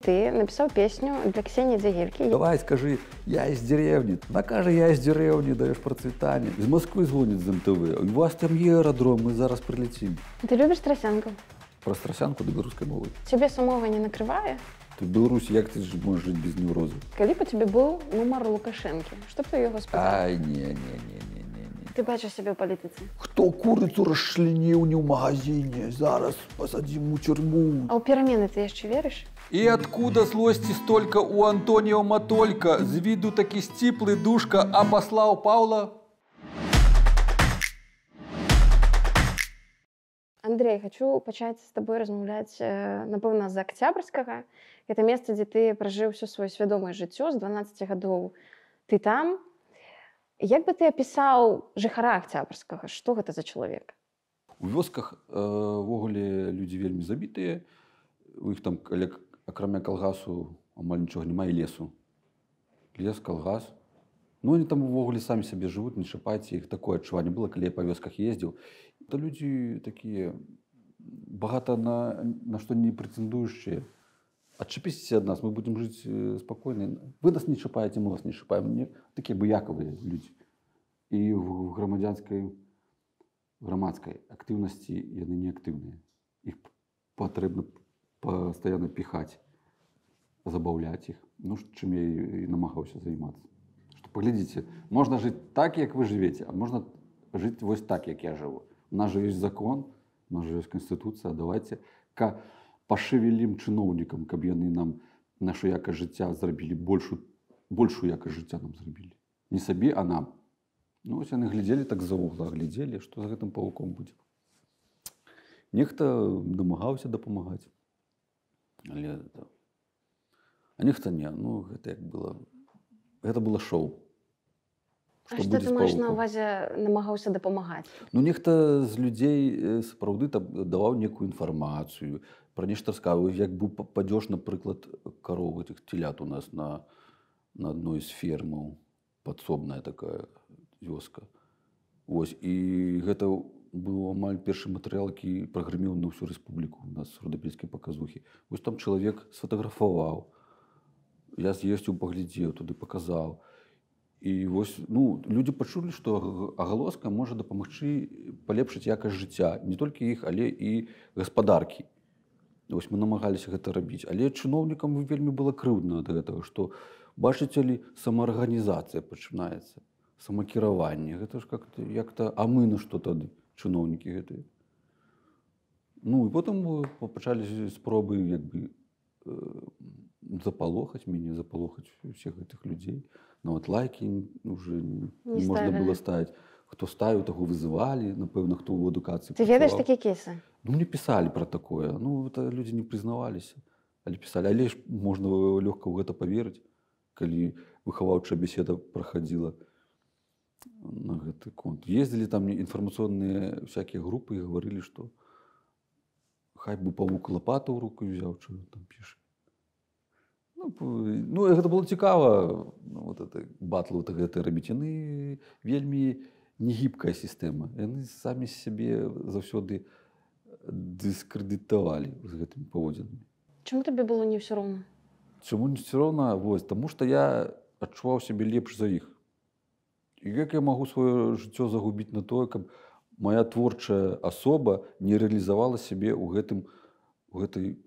ты написал песню для Ксении Дзягельки. Давай скажи, я из деревни. Накажи, я из деревни, даешь процветание. Из Москвы звонит з МТВ. У вас там є аэродром, мы зараз прилетим. Ты любишь Тросянку? Про Страсянку до белорусской мовы. Тебе самого не накрывае? Ты в Беларуси, як ты можешь жить без невроза? Калі б у тебе быў нумар Лукашэнкі, што б ты яго сказаў? Ай, не. Ты бачыш сябе ў палітыцы? Хто курицу расчленіў не ў магазине, зараз посадим у тюрьму. А ў перамены ты яшчэ верыш? И откуда злости столько у Антонио Матолька? З виду таки стиплый душка, а послал Павла? Андрей, хочу пачаць з табой размаўляць, напэўна, з Октябрьскага. Гэта месца, дзе ты пражыў усё сваё свядомае жыццё з 12 гадоў. Ты там. Як бы ты апісаў жыхара Октябрьскага? Што гэта за чалавек? У вёсках ввогуле людзі вельмі забітыя. У іх там, акрамя калгасу, амаль нічога няма, і лесу. Лес, калгас. Ну, они там ввогуле самі сабе жывуць, не чапайце іх. Такое адчуванне было, калі я па вёсках ездзіў. Это людзі такія багата на што не прэтэндуючыя. Адчапіцеся ад нас, мы будзем жыць спакойна. Вы нас не чапаеце, мы вас не чапаем. Такія абыякавыя людзі. І в грамадскай актыўнасці яны не актыўныя. Іх патрэбна пастаянна піхаць, забаўляць іх. Ну, чым я і намагаўся займацца. Што паглядзіце, можна жыць так, як вы жывеце, а можна жыць вось так, як я жыву. У нас жа ёсць закон, у нас жа ёсць канстытуцыя. Давайте пашевелім чыноўнікам, каб яны нам нашу якасць жыцця зрабілі, большую якасць жыцця нам зрабілі. Не сабе, а нам. Ну, вось яны глядзелі так за вугла, глядзелі, што за гэтым павуком будзе. Нехта намагаўся дапамагаць. А нехта не. Ну, гэта як было. Гэта было шоу. А што ты маеш на ўвазе намагаўся дапамагаць? Ну, нехта з людзей сапраўды даваў некую інфармацыю, пра нешта расказваў. Як быў падзёж, напрыклад, каровы, этих телят у нас на адной з фермаў. Падсобная такая вёска. Вось. І гэта быў амаль першы матэрыял, які прагрымеў на ўсю рэспубліку у нас з родапільскай паказухі. Вось там чалавек сфотаграфаваў. Я з'ездзіў, паглядзеў, туды паказаў. І вось, ну, людзі пачулі, што агалоска можа дапамагчы палепшыць якасць жыцця. Не толькі іх, але і гаспадаркі. Вось мы намагаліся гэта рабіць. Але чыноўнікам вельмі было крыўдна ад гэтага, што, бачыце ли, самаарганізацыя пачынаецца, самакіраванне. Гэта ж як-то, а мы на што тады, чыноўнікі гэтыя? Ну, і потым пачалі спробы, як бы, запалохаць мяне, запалохаць усіх гэтых людзей. Нават лайкі уже не можна было ставіць. Хто ставіў, таго вызывалі, напэўна, хто ў адукацыі. Ты ведаеш такія кейсы? Ну, мне пісалі пра такое. Ну, это людзі не прызнаваліся. Але пісалі. Але ж можна лёгка ў гэта паверыць, калі выхаваўчая беседа прахадзіла на гэты конт. Ездзілі там інфармацыйныя всякія групы і гаварылі, што хай бы павук лапату ў руку взяў, што там піша. Ну, гэта было цікава, вот это батл гэта рабіць. Яны вельмі негібкая сістэма. Яны самі сябе заўсёды дыскрэдытавалі з гэтымі паводзінамі. Чаму табе было не ўсё роўна? Чаму не ўсё роўна? Вось, таму што я адчуваў сябе лепш за іх. І як я магу сваё жыццё загубіць на тое, каб моя творчая асоба не рэалізавала сябе ў гэтай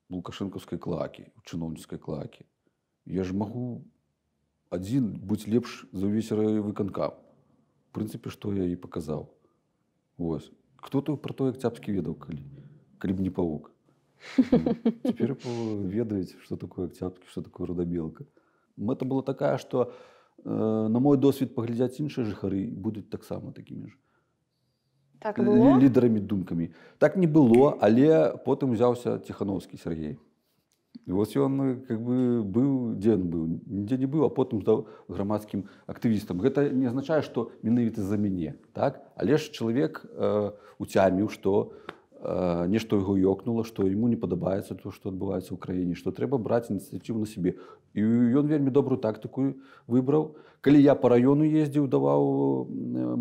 лукашэнкаўскай клакі, у чыноўніцкай клакі. Я ж магу адзін быць лепш за ўвесь райвыканкам. В прынцыпе, што я і паказаў. Вось. Хто пра той Октябрьскі ведаў, калі б не павук? Цяпер ведаюць, што такое Октябрьскі, што такое Родабелка. Мэта была такая, што на мой досвед паглядзяць іншыя жыхары будуць таксама такімі ж. Так было? Лідарамі, думкамі. Так не было, але потым узяўся Ціхановскі Сергей. І вось ён как бы быў, дзе ён быў? Нідзе не быў, а потым стаў грамадскім актывістам. Гэта не азначае, што менавіта за мяне, так? Але ж чалавек уцяміў, што нешта яго ёкнула, што яму не падабаецца то, што адбываецца ў краіне, што трэба браць ініцыятыву на сябе. І ён вельмі добрую тактыку выбраў. Калі я па раёну ездзіў, даваў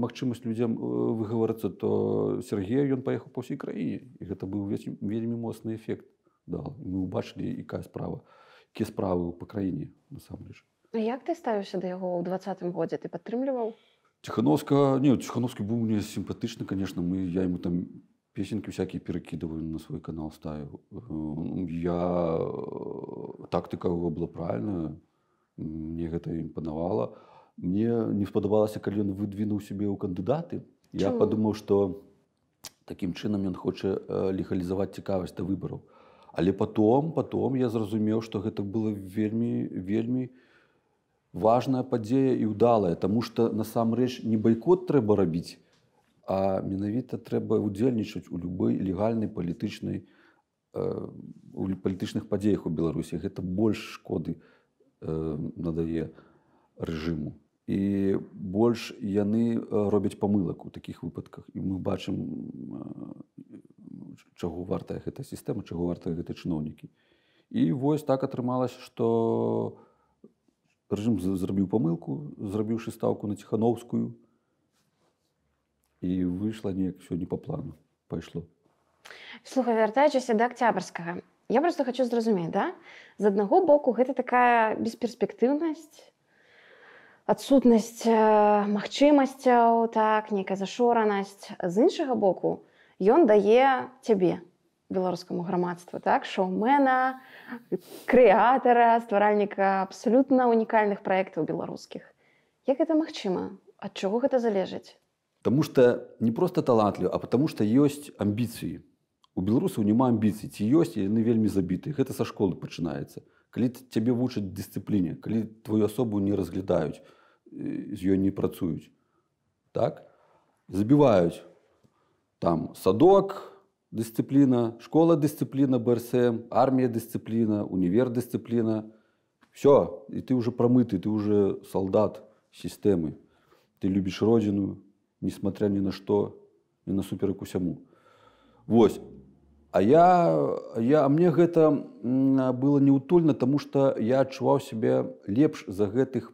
магчымасць людзям выгаварацца, то Сергей, ён паехаў па ўсёй краіне. І гэта быў вельмі моцны эфект дал. Мы ўбачылі, якая справа якія справы па краіне насамрэч. А як ты ставіўся да яго ў 20-м годзе? Ты падтрымліваў? Ціхановскі быў мне сімпатычны, конечно, я ему там песенки всякие перекидываю, на свой канал ставил. Тактика его была правильная, мне гэта імпанавала. Мне не спадабалася, калі ён выдвинуў сябе ў кандыдаты. Я подумаў, што такім чынам ён хоча легалізаваць цікавасць да выбараў. Але потом я зразумеў, што гэта была вельмі важная падзея і ўдалая, таму што насамрэч не байкот трэба рабіць, а менавіта трэба удзельнічаць у любой легальнай палітычных падзеях у Беларусі. Гэта больш шкоды надае рэжыму. І больш яны робяць памылак у такіх выпадках. І мы бачым, чаго вартая гэта сістэма, чаго вартыя гэтыя чыноўнікі. І вось так атрымалася, што рэжым зрабіў памылку, зрабіўшы стаўку на Ціхановскую, і выйшла неяк всё не па плану, пайшло. Слухай, вяртаючыся да Октябрьскага, я просто хочу зразумець, да? З аднаго боку, гэта такая бесперспектыўнасць, адсутнасць магчымасцяў, так, нейкая зашоранасць. З іншага боку, ён дае цябе, беларускаму грамадству, так, шоумена, крэатара, стваральніка абсалютна унікальных праектаў беларускіх. Як гэта магчыма? Ад чаго гэта залежыць? Таму што не проста талантліва, а потому што ёсць амбіцыі. У беларусаў няма амбіцый, ці ёсць, яны вельмі забітыя. Гэта са школы пачынаецца. Калі цябе вучаць дысцыпліне, калі твою асобу не разглядаюць, з ёй не працуюць, так? Забіваюць там садок, дысцыпліна, школа дысцыпліна, БРСМ, армія дысцыпліна, універ дысцыпліна. Всё, і ты уже прамыты, ты уже салдат сістэмы. Ты любіш родзіну, несмотря ни на што, ні насуперак усяму. Вось. А мне гэта было неутульна, таму што я адчуваў сябе лепш за гэтых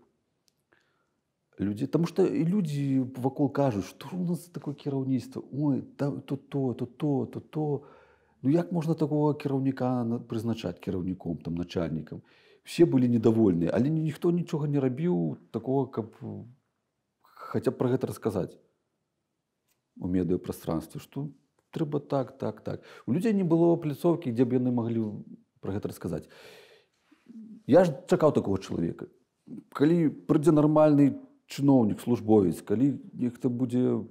людзей. Таму што і людзі вакол кажуць, што у нас такое кіраўніцтва. Ой, то. Ну як можна такого кіраўніка прызначаць кіраўніком, там, начальнікам? Все былі недовольныя, але ніхто нічога не рабіў такого, каб хаця б пра гэта расказаць у медыапрастранстве, што трэба так. У людзей не было пляцоўкі, дзе б яны маглі пра гэта расказаць. Я ж чакаў такого чалавека. Калі прыйдзе нармальны чыноўнік, службовец, калі нехта будзе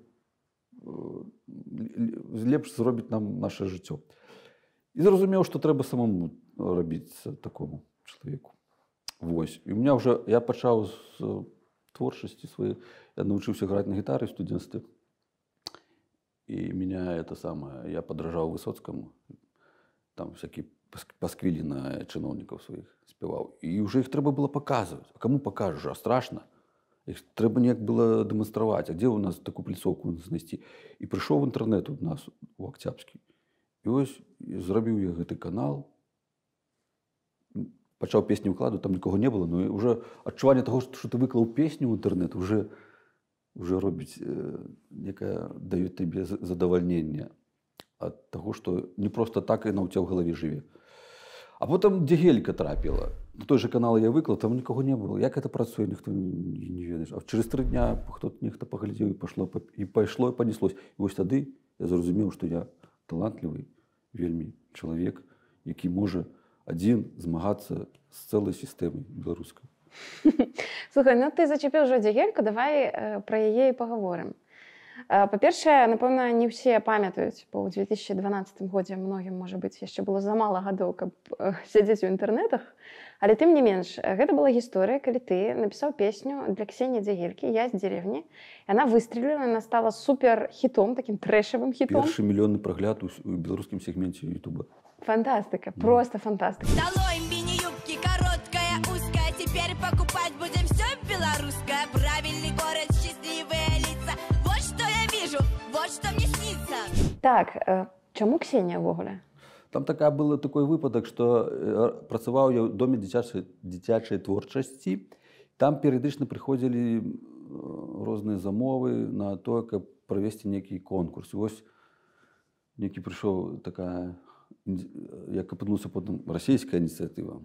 лепш зробіць нам наше жыццё. І зразумеў, што трэба самому рабіць такому чалавеку. Вось. І у меня ўжо, я пачаў з творчасці сваёй, я навучыўся граць на гітары ў студэнцтве. І я падражаў Высоцкаму. Там всякие пасквілі на чыноўнікаў сваіх спяваў. І ўжо іх трэба было паказваць. А каму пакажаш? А страшна. Іх трэба неяк было дэманстраваць. А дзе ў нас такую пляцоўку знайсці? І прыйшоў в інтэрнэт у нас у Акцябрскі. І вось зрабіў я гэты канал. Пачаў песню ўкладу, там нікога не было, но уже адчуванне таго, што ты выклаў песню ў інтэрнэт, уже робіць некае, даюць табе задавальненне ад таго, што не проста так яна ў цябе ў галаве жыве. А потым дзе Гелька трапіла. На той же канал я выклаў, там нікога не было. Як гэта працуе, ніхто не ведаеш. А через 3 дня нехта паглядзеў і пайшло і панеслось. І вось тады я зразумеў, што я талантлівы вельмі чалавек, які можа адзін змагацца з цэлай сістэмай беларускай. Слухай, ну ты зачепіў ўжо Гельку, давай пра яе і пагаворым. Па-першае, напэўна, не ўсе памятаюць, бо ў 2012 годзе многім, можа быць, яшчэ было замала гадоў, каб сядзець у інтэрнэтах. Але тым не менш, гэта была гісторыя, калі ты напісаў песню для Ксеніі Дзягелькі «Я з деревні». Яна выстреліла, яна стала супер хітом, такім трэшавым хітом. Першы мільённы прагляд у беларускім сегменце Ютуба. Фантастика, просто фантастика. Долой мини-юбки, короткая, узкая. Теперь покупать будем все белорусское. Правильный город, счастливые лица. Вот что я вижу, вот что мне снится. Так, чаму Ксенія ўвогуле? Там был такой выпадок, что працаваў я ў доме дзіцячай творчасці. Там перыядычна прыходзілі розныя замовы на тое, каб правесці нейкі конкурс. Вось нейкі прыйшоў такая, як апынулася потым расійская ініцыятыва.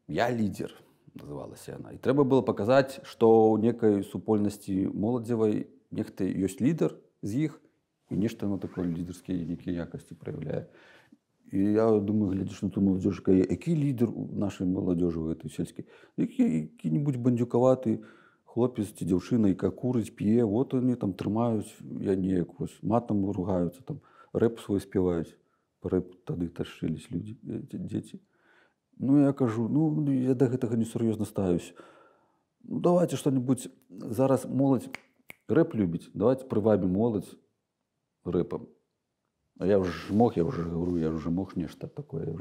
«Я лідер», называлася яна. І трэба было паказаць, што ў некай супольнасці моладзевай нехта ёсць лідар з іх, і нешта такое лідарскія нейкія якасці праяўляе. І я думаю, глядзіш на ту моладзёж, які лідар у нашай маладзёжы ў гэтай сельскай? Які-небудзь бандзюкаваты хлопец ці дзяўчына, яка курыць, п'е, вот они там трымаюць, я неяк матам ругаюцца, там рэп свой спяваюць. Рэп тады тащились людзі, дзеці. Ну, я кажу, я да гэтага несур'ёзна ставюсь. Ну, давайте што-небудзь, зараз моладзь рэп любіць, давайте прывабім моладзь рэпам. А я уже говорю, я уже мог нешта такое.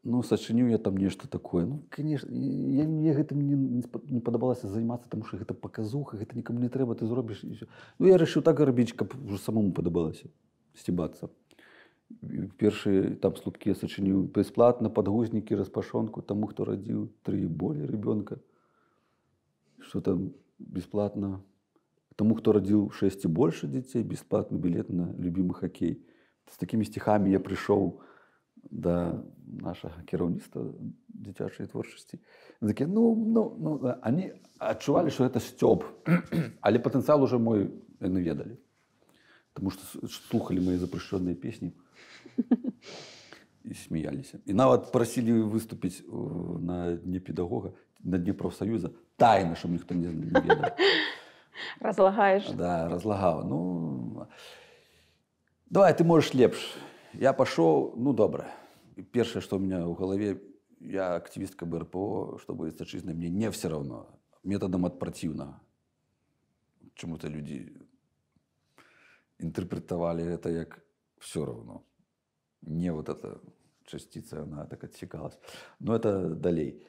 Ну, сачыніў я там нешта такое. Ну, конечно, мне гэтым не падабалася займацца, таму што гэта паказуха, гэта нікому не трэба, ты зробіш і ўсё. Ну, я рашыў так рабіць, каб уже самому падабалася сцібацца. Першыя там слупкі я сачыніў бясплатна, падгузнікі, распашонку таму, хто радзіў 3 і болей ребёнка. Што там бесплатна. Тому, хто радзіў 6 і больше дзяцей, бесплатны білет на любімы хакей. З такімі стихамі я прыйшоў да нашага кіраўніцтва дзіцячай творчасці. Такі, они адчувалі, што гэта сцёб, але патэнцыял уже мой яны ведалі. Таму што слухалі мои запрещеныя песні і смяяліся. І нават прасілі выступіць на Дне педагога, на Дне прафсаюза, тайна, щоб ніхто не ведаў. Разлагаеш. Да, разлагаў. Ну, давай, ты можаш лепш. Я пашоў, добра. Першае, што ў меня ў галаве, я активістка БРПО, чтобы отчизной мне не все равно. Методом от противного. Чему-то люди интерпретовали это как все равно. Не вот эта частица, она так отсекалась. Но это далей.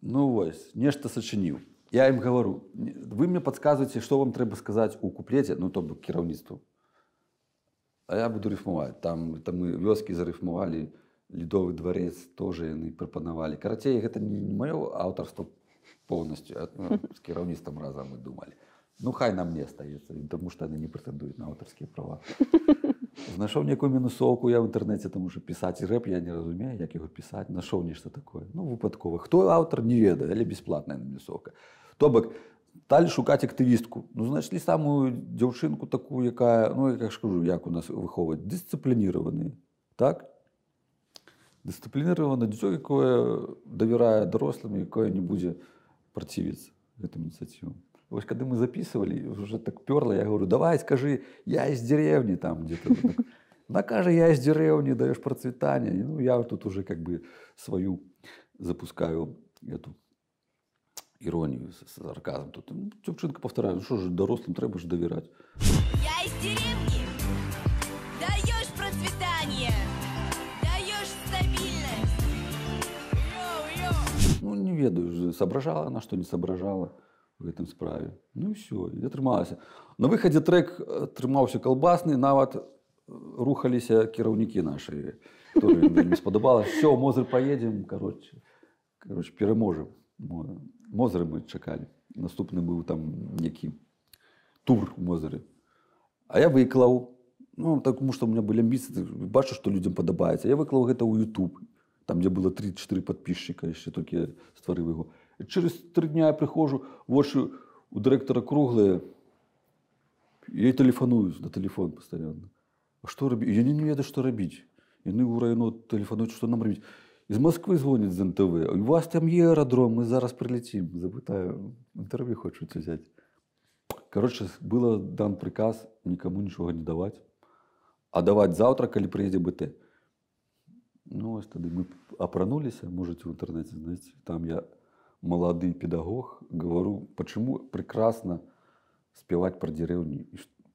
Ну вось, нешта сачыніў. Я им говорю, вы мне подсказываете, что вам треба сказать у куплете, то бок кіраўніцтву. А я буду рифмовать. Там мы вёскі зарифмовали, Ледовый дворец тоже яны прапанавалі. Карацей, гэта не маё аўтарство полностью, а с кіраўніцтвам разом мы думали. Хай нам не остается, потому что они не претендуют на аўтарскія права. Знайшоў некую мінусоўку я в інтэрнэце, тому що пісаць рэп я не разумею, як яго пісаць, нашоў нешта такое. Выпадкова. Хто аўтар, не ведае, але бесплатная мінусоўка. То бок, сталі шукаць актывістку. Знайшлі самую дзяўчынку такую, якая, як скажу, як у нас выхоўваць, дысцыплінірованыя. Так? Дысцыплініравана дзіцё, якое давярае дарослым, якое не будзе працівіцца гэтым ініцыятывам. Вось, калі мы записывали, уже так пёрло, я говорю, давай, скажи, я из деревни там где-то. Она кажет, я из деревни, даешь процветание. Я тут уже как бы свою запускаю эту иронию, сарказм. Тут девчонка повторяет, что же дорослым треба же доверять. Я из деревни, даешь процветание, даешь стабильность. Йоу-йоу. Не ведаю, соображала она, что не соображала в этом справе. И все, я трымалася. На выходе трек трымаўся колбасный, нават рухаліся кіраўнікі наши, которые не сподобалось. Все, Мозырь поедем, короче, переможем. Мозырь мы чакали. Наступны был там некий тур в Мозырі. А я выклаў, потому что у меня были амбиции, бачу, что людям подобается. Я выклаў гэта ў YouTube, там, где было 3-4 подписчика, еще только я стварыў его. Через 3 дня я прихожу, вочы у директора круглые, я ей телефоную на телефон постоянно. А что робить? Я не ведаю, что робить. Яны у району телефонуют, что нам робить. Из Москвы звонят з НТВ. У вас там є аэродром, мы зараз прилетим. Запытаю, интервью хочуть взять. Короче, было дан приказ никому ничего не давать. А давать завтра, коли приедет БТ. Ось тоді мы опранулись, можете в интернете знайти. Там я молодый педагог, говорю, почему прекрасно спевать про деревню,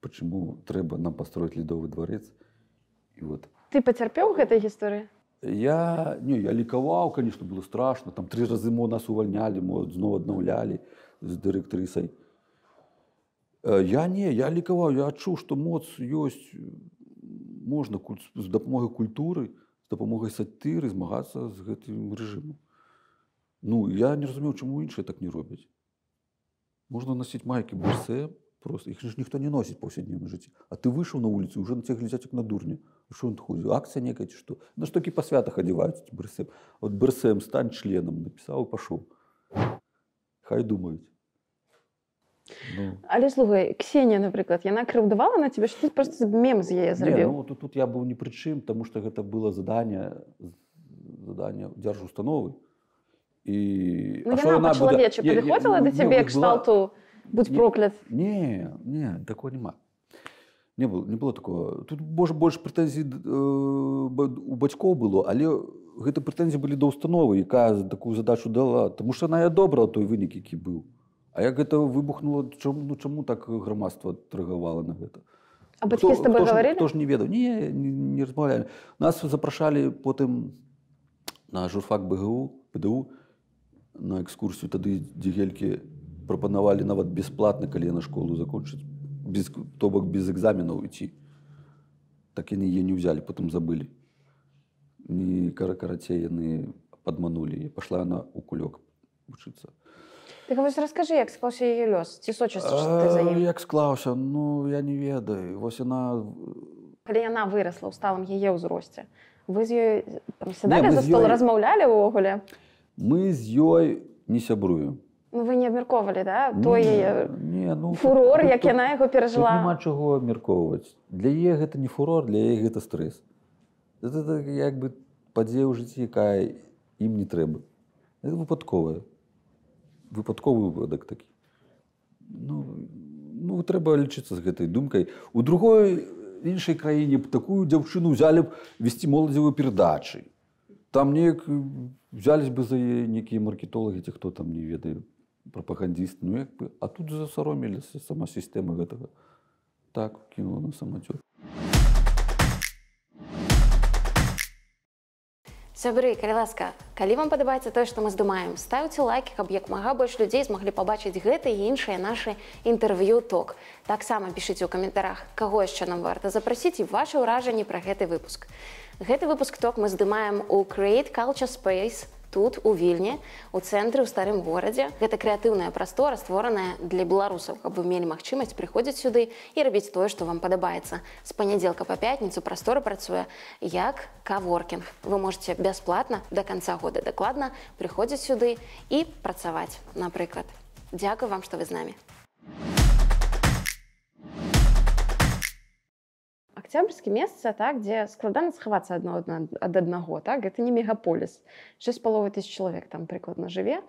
почему треба нам построить Ледовый дворец. И вот. Ты потерпел к этой истории? Я ликовал, конечно, было страшно. Там 3 раза нас увольняли, снова обновляли с директрисой. Я ликовал, я чув, что моц есть, можно с допомогой культуры, з допомогою сатири змагатися з гэтым режимом. Я не разумею, чому інші так не роблять. Можна носити майки Берсе, просто. Их же ніхто не носіць паўсядзённым жыцці. А ты выйшаў на вуліцу, уже на цябе глядзяць як на дурня. Што ён ходзіць? Акцыя некая ці што? На што па святах адзяваюцца БРСМ. От БРСМ стань членам, напісаў і пашоў. Хай думаюць. Ну. Але слухай, Ксенія, напрыклад, яна крыўдавала на цябе, што ты просто мем з яе зрабіў? Не, ну тут я быў ні пры чым, таму што гэта было заданне дзяржустановы. І Ну яна па-чалавечы падыходзіла да цябе кшталту будь проклят? Не, такого нема. Не было такого. Тут больш прэтэнзій у бацькоў было, але гэта прэтэнзіі былі да ўстановы, якая такую задачу дала, таму што яна адобрала той вынік, які быў. А як гэта выбухнула, чаму так грамадства рэагавала на гэта? А бацькі з табой гаварылі? Хто ж не ведаў? Не размаўлялі. Нас запрашалі потым на журфак БДУ на экскурсію, тады дзігелькі прапанавалі нават бясплатна, калі яна школу закончыць, то бок без экзаменаў ідці. Так яны яе не ўзялі, потым забылі. Карацей, яны падманулі. Пашла яна ў Кулёк вучыцца. Так вось раскажы, як склаўся яе лёс? Ці сочувствуеш ты за ім? Як склаўся? Ну, я не ведаю. Вось яна... Калі яна вырасла ў сталым яе ўзросце, вы з ёй сядалі за стол, размаўлялі ўвогуле? Мы з ёй не сябруем. Ну вы не абмяркоўвалі, да? Той яе ну, фурор, як яна яго перажыла? Тут няма чаго абмяркоўваць. Для яе гэта не фурор, для яе гэта стрэс. Гэта як бы падзея ў жыцці, якая ім не трэба. Гэта выпадковая. Выпадковы выпадак такі. Ну, трэба лічыцца з гэтай думкай. У другой іншай краіне такую дзяўчыну ўзялі б весці моладзевыя перадачы. Там неяк взялись бы за яе некія маркетолагі, ці хто там, не ведаю, прапагандісты. Ну, як бы, а тут засароміліся сама сістэма гэтага. Так, кінула на самацёр. Сябры, калі ласка, калі вам падабаецца тое, што мы здымаем, ставьце лайки, каб як мага больш людзей змаглі пабачыць гэта і іншыя нашы інтэрв'ю-ток. Таксама пішыце ў каментарах, каго яшчэ нам варта запрасіць і вашы ўражанні пра гэты выпуск. Гэты выпуск ток мы здымаем у Create Culture Space тут, у Вільні, у цэнтры, у старым горадзе. Гэта крэатыўная прастора, створаная для беларусаў, каб вы мелі магчымасць прыходзіць сюды і рабіць тое, што вам падабаецца. З панядзелка па пятніцу прастора працуе як каворкінг. Вы можете бясплатна да канца года дакладна прыходзіць сюды і працаваць, напрыклад. Дзякуй вам, што вы з намі. Октябрьскі месца, так, дзе складана схавацца адно ад аднаго, так, гэта не мегаполіс. 6,5 тысяч чалавек там прыкладна жыве.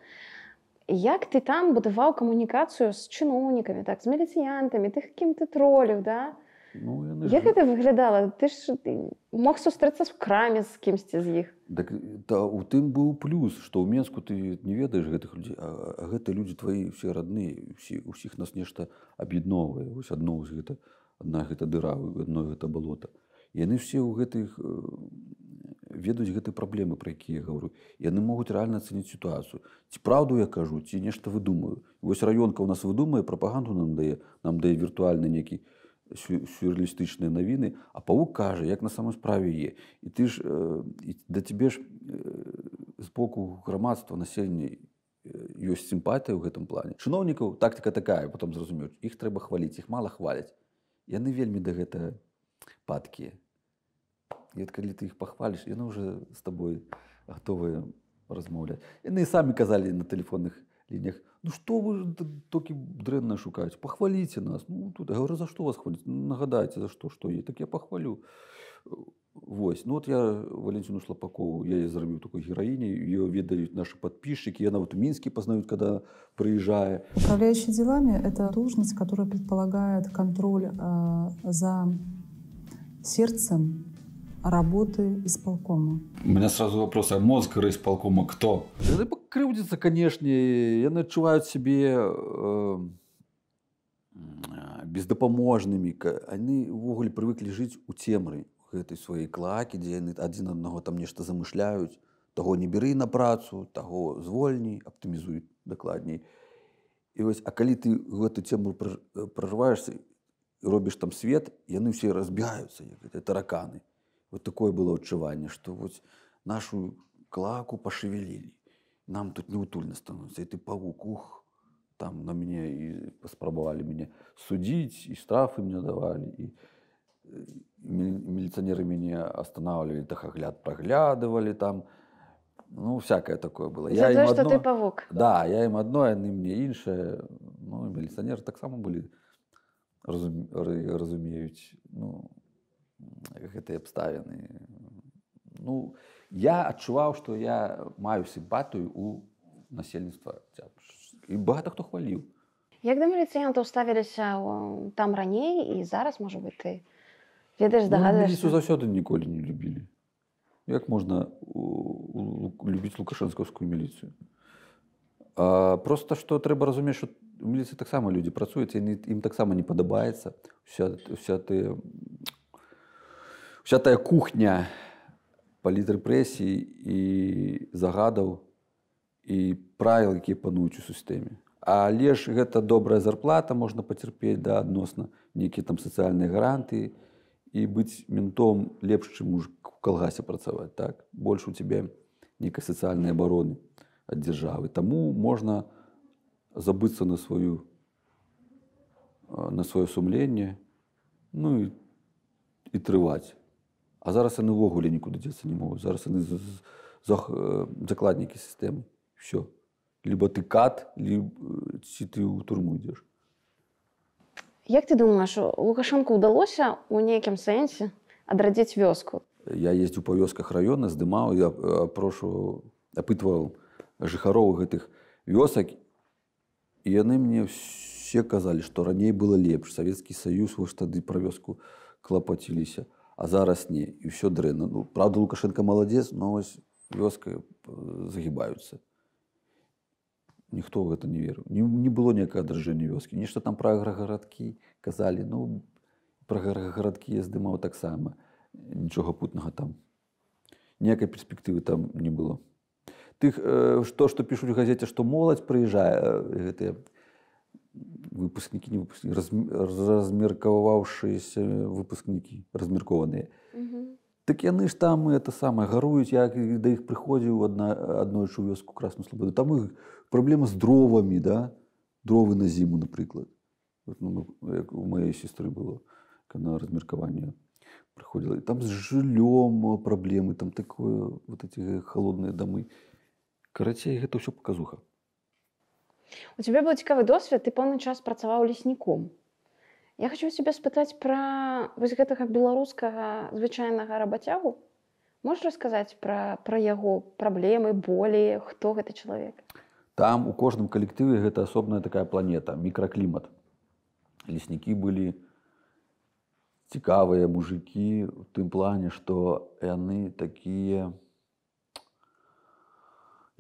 Як ты там будаваў камунікацыю з чыноўнікамі, так, з міліцыянтамі, тых, кім ты троліў, да? Ну, як гэта выглядала? Ты ж мог сустрэцца в краме з кімсьці з іх. Так, у тым быў плюс, што ў Менску ты не ведаеш гэтых людзей, а гэта людзі твои все родныя, усіх нас нешта аб'ядноўвае. Вось адно з гэта, адна гэта дыра, адно гэта балота. Яны все ў гэтых ведаюць гэтыя праблемы, пра якія я гавару. Яны могуць рэальна ацаніць сітуацыю. Ці праўду я кажу, ці нешта выдумаю. Вось раёнка ў нас выдумае, прапаганду нам дае віртуальны некі сюрреалістычныя навіны, а павук кажа, як на самой справе є. І ты ж, да тебе ж з боку грамадства, насельніцтва ёсць сімпатыя ў гэтым плане. Чыноўнікаў тактыка такая, потым зразумеюць, іх трэба хваліць, іх мала хваляць. Яны вельмі да гэтага падкія. І от калі ты іх пахваліш, яны ўжо з табой гатовыя размаўляць. Яны самі казалі на тэлефонных лініях: ну што вы толькі дрэнна шукаеце, пахваліце нас. Ну тут я говорю, за што вас хваліць? Нагадайце, за што є. Так я пахвалю. Вось. Ну от я Валентину Шлапакову, я її зробив такой героїні, її ведають наші подписчики, и она вот в Минске познают, когда приезжает. Управляющий делами – это должность, которая предполагает контроль за сердцем работы исполкома. У меня сразу вопрос, а мозг райисполкома кто? Яны покрыўдзяцца, конечно, яны адчуваюць себе бездапаможнымі. Яны увогуле прывыклі жыць у цемры гэтай сваёй клакі, дзе яны адзін аднаго там нешта замышляюць. Таго не бяры на працу, таго звольні, аптымізуй дакладней. І вось, а калі ты гэту цемру прорываешься і робіш там свет, яны ўсе разбегаюцца, як тараканы. Вот такое было адчуванне, што вот нашу клаку пошевелили. Нам тут неутульно становится. И ты павук, ух, там на мяне і спрабавалі мяне судзіць, і штрафы мне давалі, і міліцыянеры мяне астанавливали, тахагляд праглядывали там. Ну, всякое такое было. За тое, што ты павук. Да, я ім адно, яны мне іншае. Ну, міліцыянеры таксама былі, разумеюць, ну, гэтыя абставіны. Ну, я адчуваў, што я маю сімпатыю у насельніцтва Октябрьскага. І багата хто хваліў. Як да міліцыянтаў ставіліся там раней і зараз, можа быць, ты ведаеш, здагадваешся? Міліцыю заўсёды ніколі не любілі. Як можна любіць лукашэнкаўскую міліцыю? Просто што трэба разумець, што у міліцыі таксама людзі працуюць, ім таксама не падабаецца вся тая кухня палітрэпрэсій і загадаў і правіл, якія пануюць у сістэме. Але ж гэта добрая зарплата, можна пацярпець, да, адносна нейкія там сацыяльныя гарантыі, і быць ментом лепш, чым у калгасе працаваць, так? Больш у цябе нейкай сацыяльнай абароны ад дзяржавы. Таму можна забыцца на сваё сумленне, ну і трываць. А зараз яны ўвогуле нікуды дзецца не могуць. Зараз яны закладнікі сістэмы. Всё. Либо ты кат, либо ты ў турму ідзеш. Як ты думаеш, Лукашэнку ўдалося ў нейкім сэнсе адрадзіць вёску? Я ездзіў па вёсках раёна, здымаў, я апытваў жыхароў гэтых вёсак, і яны мне все казалі, што раней было лепш. Савецкі Саюз, вось тады пра вёску клапаціліся, а зараз не, і ўсё дрэнна. Ну, правда, Лукашенко маладзец, но вось вёска загибаюцца. Ніхто ў гэта не верыў. Не было ніякага адраджэння вёскі. Нешта там пра аграгарадкі казалі. Ну, пра аграгарадкі я здымаў таксама. Нічога путнага там. Ніякай перспектывы там не было. Тых, што пішуць у газеце, што моладзь прыязджае, гэтыя выпускнікі, не выпускнікі, размеркаваўшыеся выпускнікі, размеркованыя. Так яны ж там это самае гаруюць, я да іх прыходзіў аднойчы ў вёску Красную Слабоду. Там іх праблема з дровамі, да? Дровы на зіму, напрыклад. Ну, як у маёй сестры было, на размеркаванне прыходзіла. Там з жыллём праблемы, там такое, вот эти холодныя дамы. Карацей, гэта ўсё паказуха. У цябе быў цікавы досвед, ты пэўны час працаваў лесніком. Я хочу цябе спытаць пра вось гэтага беларускага звычайнага рабацягу. Можаш расказаць пра яго праблемы, болі, хто гэты чалавек? Там у кожным калектыве гэта асобная такая планета, мікраклімат. Леснікі былі цікавыя мужыкі у тым плане, што яны такія,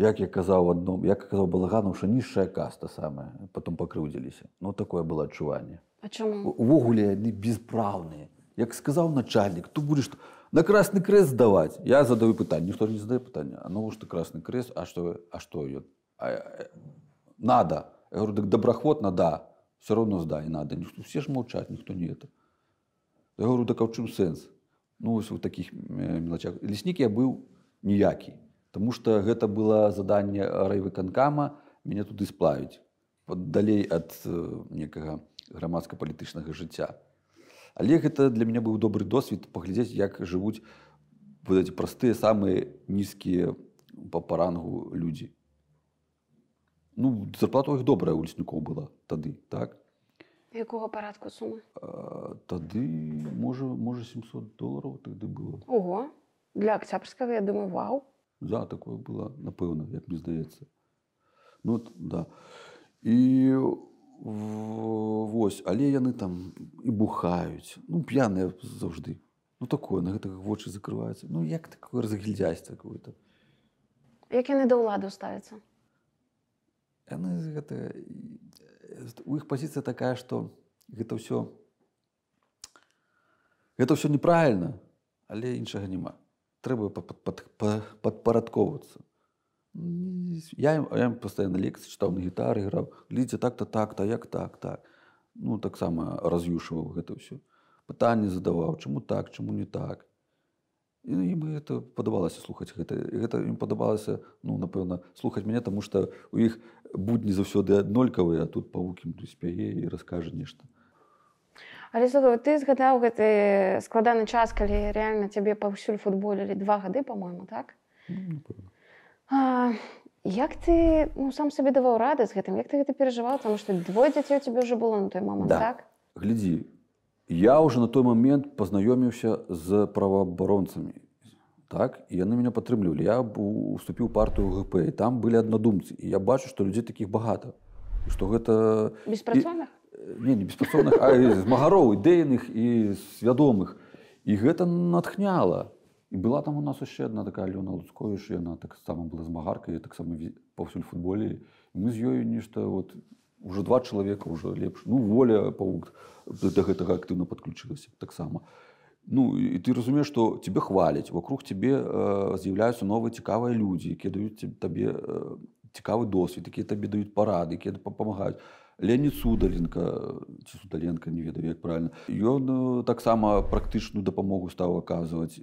як я казаў Балаганаў, што нізшая каста самая, потом пакрыўдзіліся. Ну, такое было адчуванне. А чаму? Увогуле яны безправныя. Як сказаў начальнік, то будзеш на Красны Крэст здаваць. Я задаю пытанне, ніхто не задае пытанне. А навошта Красны Крэст? А што ён? Надо. Я говорю, так добраахвотна, да. Все равно сдай, надо. Все ж маўчаць, ніхто не это. Я говорю, так а ў чым сэнс? Ну, вось у такіх мелачах. Леснік я быў ніякі. Таму што гэта было заданне райвыканкама мяне туды сплавіць. Далей ад некага грамадска-палітычнага жыцця. Але гэта для мяне быў добры досвед паглядзець, як жывуць вот эти простыя, самыя нізкія па рангу людзі. Ну, зарплата у іх добрая у леснікоў была тады, так? Якога парадку сумы? Тады, можа $700 тады было. Ого, для Октябрьскага, я думаю, вау. Да, такое было, напэўна, як мне здаецца. Ну, да. І вось, але яны там і бухаюць. Ну, п'яныя заўжды. Ну, такое, на гэтага вочы закрываюцца. Ну, як такое разгільдзяйства какое-то. Як яны да ўлады ставяцца? Яны гэта... У іх пазіцыя такая, што гэта ўсё неправільна, але іншага няма. Трэба падпарадковвацца. Я ім пастаянна лекцыі чытаў, на гітары граў. Глядзіце, так-то, так-то, як так. Ну, таксама раз'юшваў гэта ўсё. Пытанні задаваў, чаму так, чаму не так. І ім гэта падабалася слухаць гэта. Гэта ім падабалася, ну, напэўна, слухаць мяне, таму што у іх будні заўсёды аднолькавыя, а тут павук ім спяе і раскажа нешта. Але слухай, ты згадаў гэты складаны час, калі рэальна цябе паўсюль футболілі 2 гады, па-мойму, так? Як ты сам сабе даваў рады з гэтым? Як ты гэта перажываў? Таму што 2 дзяцей у цябе ўжо было на той момант, Да. так? Глядзі, я ўжо на той момент пазнаёміўся з праваабаронцамі. Так? І яны мяне падтрымлівалі. Я уступіў у партыю ГП, і там былі аднадумцы. І я бачу, што людзей такіх багата. І што гэта... Беспрацоўных? Не беспрацоўных, а змагароў, ідэйных і свядомых. І гэта натхняла. І была там у нас яшчэ адна такая Альона Луцковіч, яна таксама была змагаркай, я таксама паўсюль футболе. І мы з ёю нешта, уже 2 чалавека, уже лепш. Воля павук да гэтага актыўна падключылася таксама. І ты разумееш, што цябе хваляць, вокруг цябе з'яўляюцца новыя цікавыя людзі, якія даюць табе цікавы досвед, якія табе даюць парады, якія дапамагаюць. Леонід Судаленко, ці Судаленко, не ведаю, як правильно, ён таксама практычную дапамогу стаў аказваць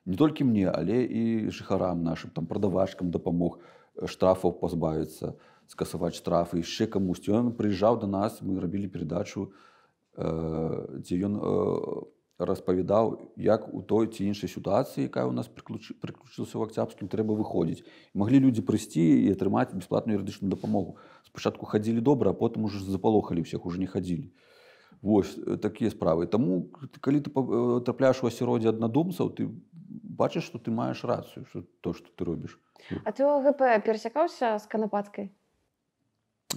не толькі мне, але і жыхарам нашым, там прадавачкам дапамог штрафаў пазбавіцца, скасаваць штрафы, яшчэ камусьці. Ён прыязджаў да нас, мы рабілі перадачу, дзе ён распавядаў, як у той ці іншай сітуацыі, якая ў нас прыключылася ў Акцябрскім, трэба выходзіць. Маглі людзі прыйсці і атрымаць бясплатную юрыдычную дапамогу. Спачатку хадзілі добра, а потым уже запалохалі ўсіх, уже не хадзілі. Вось такія справы. Таму, калі ты трапляеш у асяроддзе аднадумцаў, ты бачыш, што ты маеш рацыю, што ты робіш. А ты у ГП перасякаўся з Канапацкай?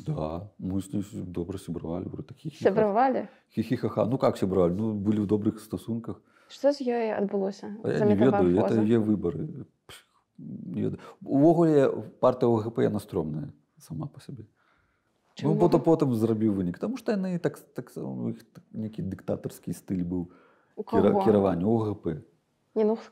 Да, мы з ней добра сябравалі. Сябравалі? Хі-хі-ха-ха. Как сябравалі? Былі ў добрых стасунках. Што з ёй адбылося? Я не ведаю, это яе выбары. Увогуле, партыя ОГП яна стрёмная сама па сабе. Потым зрабіў вынік, таму што яны таксама нейкі дыктатарскі стыль быў кіравання ОГП.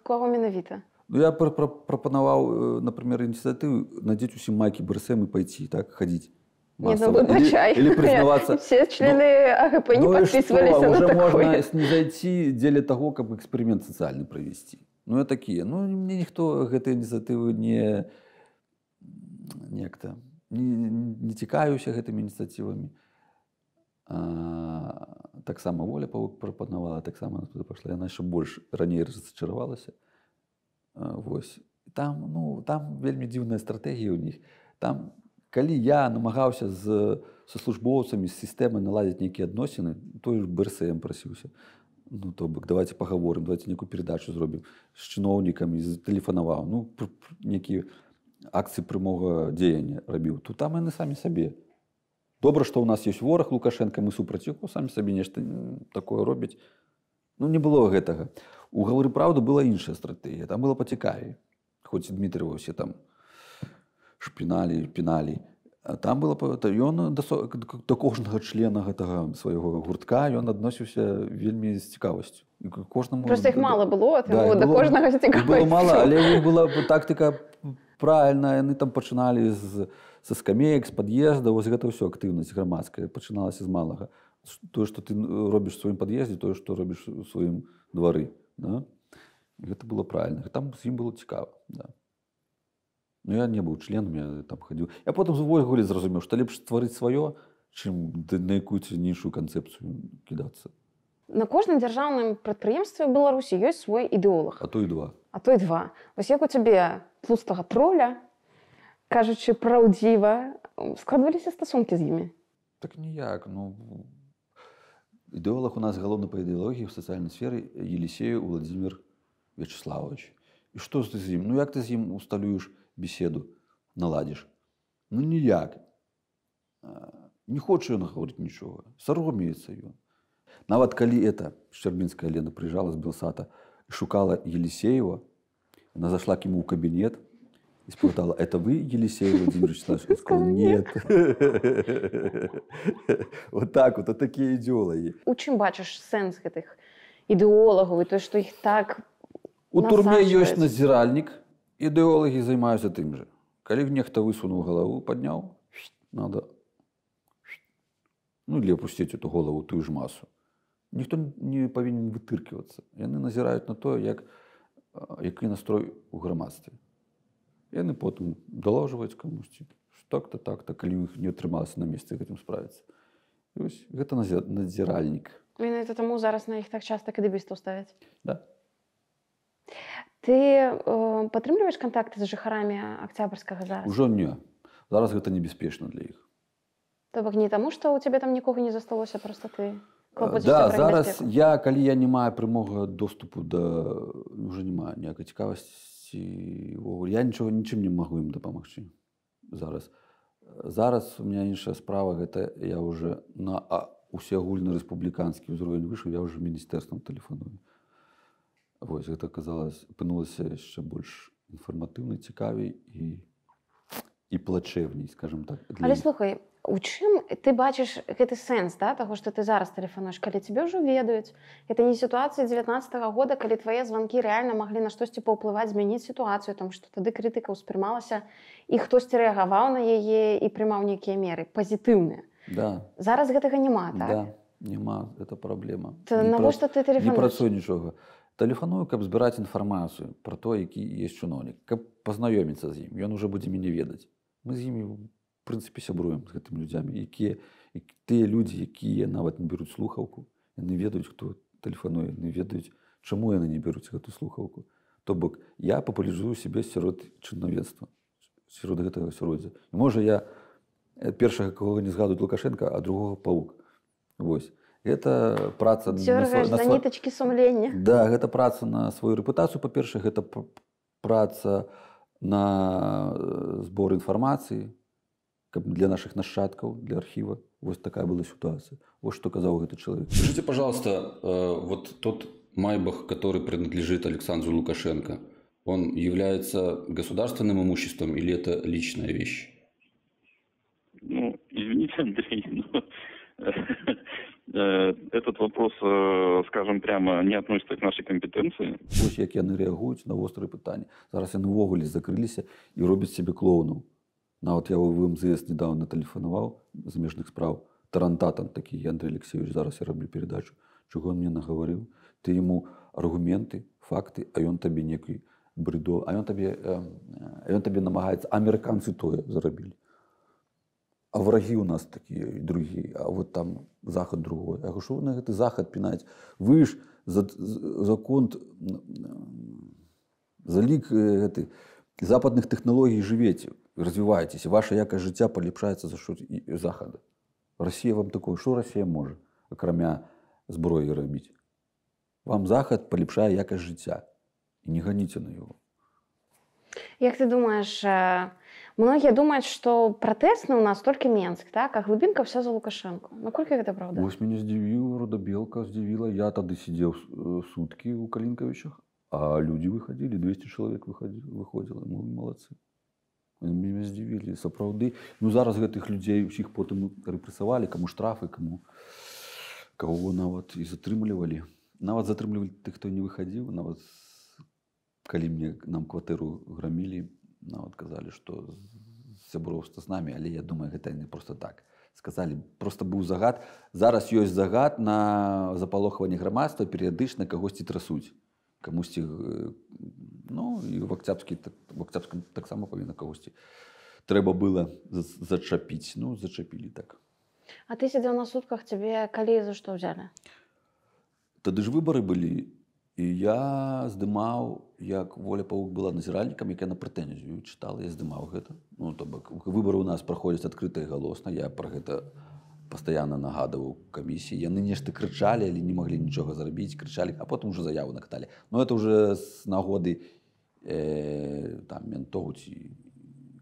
Кого менавіта? Я прапанаваў, например, ініцыятыву надзець усім майкі БРСМ і пайці, так, хадзіць. Или признаваться. Все члены АГП не подписывались на такое. Уже можно снизойти дзеля того, как эксперимент социальный провести. Я такие. Мне никто гэтай инициативы не цікавіўся гэтымі инициативами. Таксама Воля павук прапанавала, таксама туды пашла. Яна яшчэ больш раней разачаравалася. Там вельмі дзіўная стратэгія ў них. Там калі я намагаўся са службоўцамі, з сістэмай наладзіць нейкія адносіны, той ж БРСМ прасіўся. То бок, давайте пагаворым, давайте нейкую перадачу зробім з чыноўнікамі, тэлефанаваў. Нейкія акцыі прямога дзеяння рабіў. То там яны самі сабе. Добра, што ў нас ёсць вораг Лукашенко, мы супраць яго, самі сабе нешта такое робяць. Не было гэтага. У «Гавары праўду» была іншая стратэгія. Там было пацікавей. Хоць і Дмітрыева ўсе там шпіналі, піналі. Там было, ён да кожнага члена гэтага свайго гуртка, ён адносіўся вельмі з цікавасцю. Просто іх мала было, таму да кожнага з цікавасцю. Было мала, але у іх была тактыка правільная. Яны там пачыналі са скамеек, з пад'езда, вось гэта ўсё актыўнасць грамадская пачыналася з малага. Тое, што ты робіш у сваім пад'ездзе, тое, што робіш у сваім двары. Гэта было правільна. Там з ім было цікава. Я не быў членам, я там хадзіў. Я потым увогуле зразумеў, што лепш стварыць сваё, чым на якую-ці іншую канцэпцыю кідацца. На кожным дзяржаўным прадпрыемстве ў Беларусі ёсць свой ідэолаг. А то і два. Вось як у цябе тлустага троля, кажучы праўдзіва, складваліся стасункі з імі? Так ніяк. Ідэолаг у нас галоўны па ідэалогіі ў сацыяльнай сферы Елисеев Владимир Вячеславович. І што ты з ім? Як ты з ім усталюеш беседу, наладзіш? Ніяк. Не хоча ён гаварыць нічога. Саромеецца ён. Нават калі Шчербінская Лена прыязджала з Белсата і шукала Елисеева, она зашла к ему в кабинет и спытала: «Это вы, Елисеев Владимир Вячеславович?» Он сказал: «Нет». Вот так вот, такие идеологи. У чым бачыш сэнс гэтых ідэолагаў і то, што іх так у турме ёсць назіральнік, ідэолагі займаюцца тым жа. Калі нехта высунуў галаву, падняў, надо или опусціць эту галаву, тую ж масу. Ніхто не павінен вытырківацца. Яны назіраюць на тое, які настрой у грамадстве. Яны потым далажваюць камусьці, так-то, так-то, калі іх не атрымалася на месцы гэтым справіцца. І вось гэта надзіральнік. Менавіта таму зараз на іх так часта кадыбістаў ставяць. Да. Ты падтрымліваеш кантакты з жыхарамі Акцябрскага зараз? Ужо не. Зараз гэта небяспечна для іх. То бок не таму, што ў цябе там нікога не засталося, проста ты клопоцішся Да, пра зараз небяспеку. калі я не маю прямога доступу да... Уже не маю ніякай цікавасці. Я нічым не магу ім дапамагчы. Зараз у меня іншая справа, гэта я уже на усеагульны рэспубліканскі ўзровень выйшаў, я уже міністэрствам тэлефаную. Вось, гэта апынулася яшчэ больш інфарматыўнай, цікавей і плачэвней, скажем так. Але слухай, у чым ты бачыш гэты сэнс, да, таго, што ты зараз тэлефануеш, калі цябе ўжо ведаюць? Гэта не сітуацыя 19-го года, калі твае званкі рэальна маглі на штосьці паўплываць, змяніць сітуацыю, тому што тады крытыка ўспрымалася, і хтосьці рэагаваў на яе і прымаў нейкія меры пазітыўныя. Да. Зараз гэтага няма, так? Да, няма, гэта праблема. Навошта ты Не тэлефануеш? працуе нічога. Тэлефаную, каб збіраць інфармацыю пра то, які ёсць чыноўнік, каб пазнаёміцца з ім. Ён уже будзе мяне ведаць. Мы з імі, в прынцыпе, сябруем з гэтымі людзямі, тыя людзі, якія нават не бяруць слухаўку, яны ведаюць, хто тэлефануе, яны ведаюць, чаму яны не бяруць гэту слухаўку. То бок, я папулярызую сябе сярод чыноўніцтва, сярод гэтага асяроддзя. І можа я першага, кого не згадуюць Лукашенка, а другога паук. Вось. Гэта праца Дзёргаеш за нітачкі сумлення. Да, гэта праца на сваю рэпутацыю, па-першае, гэта праца на збор інфармацыі, каб для наших нашчадкаў, для архіва. Вось такая была ситуация. Вот что сказал этот человек. Скажите, пожалуйста, вот тот Майбах, который принадлежит Александру Лукашенко, он является государственным имуществом или это личная вещь? Ну, извините, Андрей, но этот вопрос, скажем прямо, не относится к нашей компетенции. Вось як яны рэагуюць на вострыя пытанні. Зараз яны ўвогуле закрыліся і робяць себе клоунаў. Нават я в МЗС недавно тэлефанаваў замежных справ. Тарантатан такі Андрей Алексеевич, зараз я раблю передачу. Чого он мне нагаварыў? Ты ему аргументы, факты, а ён табе некий бредо, а ён табе намагаецца, амерыканцы тое зарабілі. А враги у нас такие и другие, а вот там Захад другой. Я говорю, что вы на этот Захад пинаете? Вы ж за конт, за лик западных технологий живете, развиваетесь, и ваша якость життя поліпшається за счет Захода. Россия вам такое, что Россия может, окромя зброї робити? Вам Захад поліпшає якость життя, и не гоните на его. Як ты думаешь, многие думают, что протестный у нас только Менск, так? А глубинка вся за Лукашенко. Насколько это правда? Ось меня здивила, Родобелка здивила. Я тогда сидел сутки у Калинковичах, а люди выходили, 200 человек выходило. Мы молодцы. Они меня здивили, сапраўды. Ну, зараз гэтых людей всех потом репрессовали, кому штрафы, кого нават и затрымлівали. Нават затрымлівали тых, кто не выходил, нават калі нам кватэру грамілі, нават казалі, што сяброўства з намі, але я думаю, гэта не просто так. Сказалі, просто быў загад. Зараз ёсць загад на запалохванне грамадства, перыядычна кагосьці трасуць. Камусьці, ну, і в Акцябрскім таксама павінна кагосьці. Трэба было зачапіць. Ну, зачапілі так. А ты сидел на сутках, тебе калі за што взяли? Тады ж выбары былі. І я здымаў, як Воля Павук была назіральнікам, як я на прэтэнзію чытала, я здымаў гэта. Ну, то бок, выбары ў нас праходзяць адкрыта і галосна, я пра гэта пастаянна нагадываў камісіі. Яны нешта крычалі, але не маглі нічога зрабіць, крычалі, а потым уже заяву накаталі. Но это уже з нагоды там ментоў ці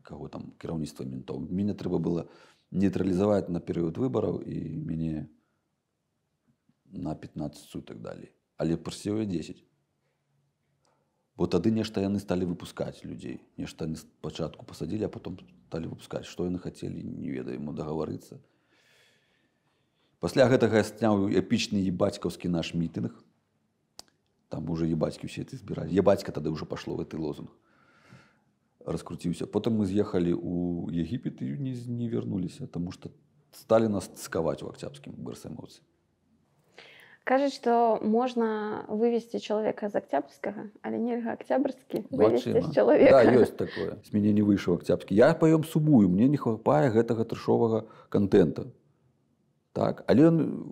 каго там, кіраўніцтва ментоў. Мяне трэба было нейтралізаваць на перыяд выбараў і мяне на 15 сутак далі. Але прасіў я 10. Бо тады нешта яны сталі выпускаць людзей. Нешта яны спачатку пасадзілі, а потом сталі выпускаць. Што яны хацелі, не ведаем, дагаварыцца. Пасля гэтага я сняў эпічны ебацькаўскі наш мітынг. Там уже ебацькі ўсе это збіралі. Ебацька тады уже пашло в гэты лозунг. Раскруціўся. Потым мы з'ехалі ў Егіпет і не вярнуліся, таму што сталі нас цкаваць у Акцябрскім БРСМовцы. Кажуць, што можна вывесці чалавека з Октябрьскага, але нельга Октябрьскі вывесці Магчыма. з чалавека. Да, ёсць такое. З мяне не выйшаў Октябрьскі. Я па ім сумую, мне не хапае гэтага трэшовага контента. Так, але ён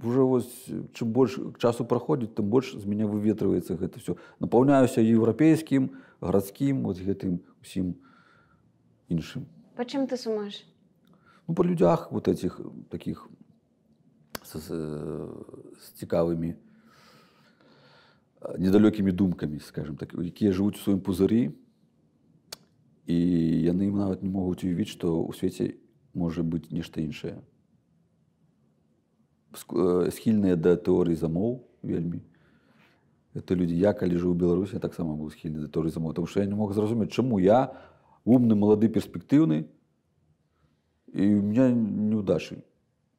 уже вось, чым больш часу праходзіць, тым больш з мяне выветрываецца гэта все. Напаўняюся еўрапейскім, гарадскім, вот гэтым усім іншым. Па чым ты сумуеш? Ну, по людях вот этих таких с цікавымі, недалёкімі думкамі, скажем так, якія жывуць у сваім пузырі, і яны нават не могуць уявіць, што ў свеце можа быць нешта іншае. Схільныя да тэорыі замоў вельмі. Это людзі, я калі жыў у Беларусі, я таксама быў схільны да тэорыі замоў, тому што я не мог зразумець, чаму я умны, малады, перспектыўны, і у меня неудачи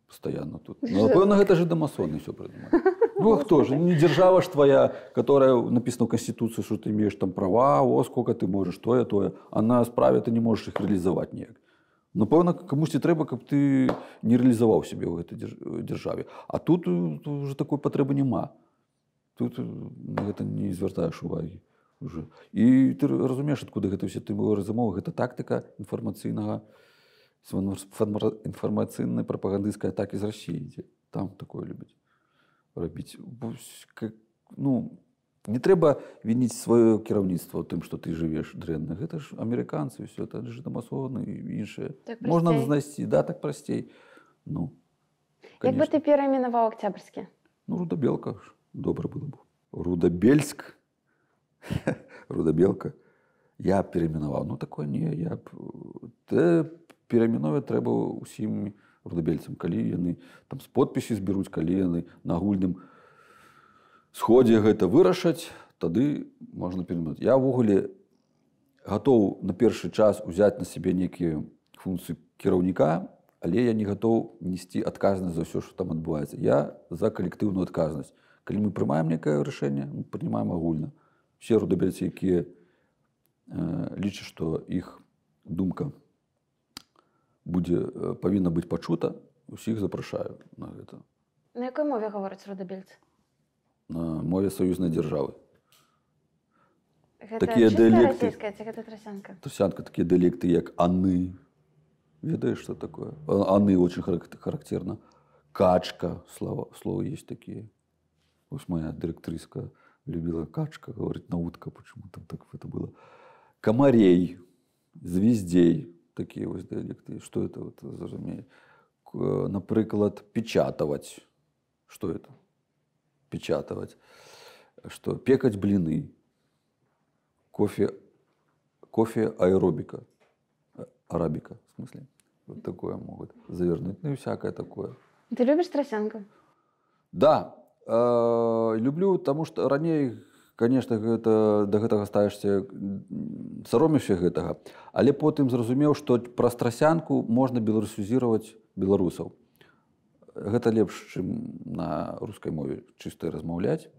постоянно тут. Ну, напэўна, гэта же дамасоны все придумали. Ну, а кто же? Не держава ж твоя, которая написана в Конституции, что ты имеешь там права, о, сколько ты можешь, тое. А на справе ты не можешь их реализовать ніяк. Напэўна, камусьці трэба, каб ты не реалізаваў себе ў гэтай дзяржаве. А тут уже такой патрэбы няма. Тут на гэта не звяртаеш увагі уже. І ты разумееш, адкуды гэта ўсе тэорыі замовы, гэта тактыка інфармацыйнай прапагандысцкай атакі з Расіі ідзе. Там такое любяць рабіць. Ну, не трэба вініць сваё кіраўніцтва ў тым, што ты жывеш дрэнна. Гэта ж амерыканцы, ўсё, это ж дамасоны і іншае. Так можна прасцей. знайсці, да, так прасцей. Ну, Як бы ты перайменаваў Октябрьскі? Ну, Рудабелка ж добра было б. Рудабельск, Рудабелка. Я перайменаваў. Ну, такое не, я б... Перайменоваць трэба ўсім рудабельцам, калі яны там з подпісі зберуць, калі яны на агульным сходзе гэта вырашаць, тады можна перайменаваць. Я ўвогуле гатоў на першы час узяць на сябе нейкія функцыі кіраўніка, але я не гатоў несці адказнасць за ўсё, што там адбываецца. Я за калектыўную адказнасць. Калі мы прымаем нейкае рашэнне, мы прымаем агульна. Усе рудабельцы, якія лічаць, што іх думка павінна быць пачута, усіх запрашаю на гэта. На якой мове гавораць рудабельцы? На мове саюзнай дзяржавы. Гэта Такія чыста дыялекты. расійская ці гэта трасянка? Трасянка, такія дыялекты, як аны. Ведаеш, што такое? Аны очень характерно. Качка, слова есть такие. Вот моя директриска любила качка, говорит, на утка, почему там так это было. Комарей, звездей. Такие вот диалекты. Что это вот разумеет? Например, печатывать. Что это? Печатывать. Что? Пекать блины. Кофе аэробика. Арабика, в смысле. Вот такое могут завернуть. Ну и всякое такое. Ты любишь трасянку? Да. Люблю, потому что ранее, конечно, до гэтага ставішся, саромішся гэтага, але потым зразумеў, што праз трасянку можна беларусізіраваць беларусаў. Гэта лепш, чым на рускай мове чыста размаўляць.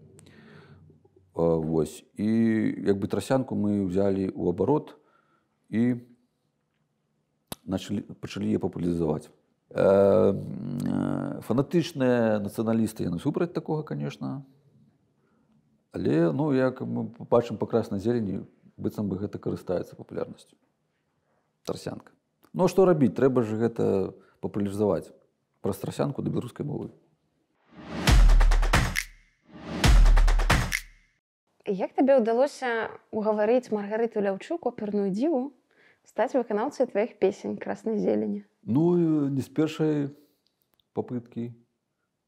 Вось. І як бы трасянку мы ўзялі ў абарот і пачалі яе папулярызаваць. Фанатычныя нацыяналісты, яны супраць такога, конечно. Але, ну, як мы бачым па краснай зелені, быццам бы гэта карыстаецца папулярнасцю. Трасянка. Ну, а што рабіць? Трэба ж гэта папулярызаваць праз трасянку да беларускай мовы. Як табе ўдалося угаварыць Маргарыту Ляўчук, оперную діву, стаць выканаўцай тваіх песень краснай зелені? Ну, не з першай попыткі,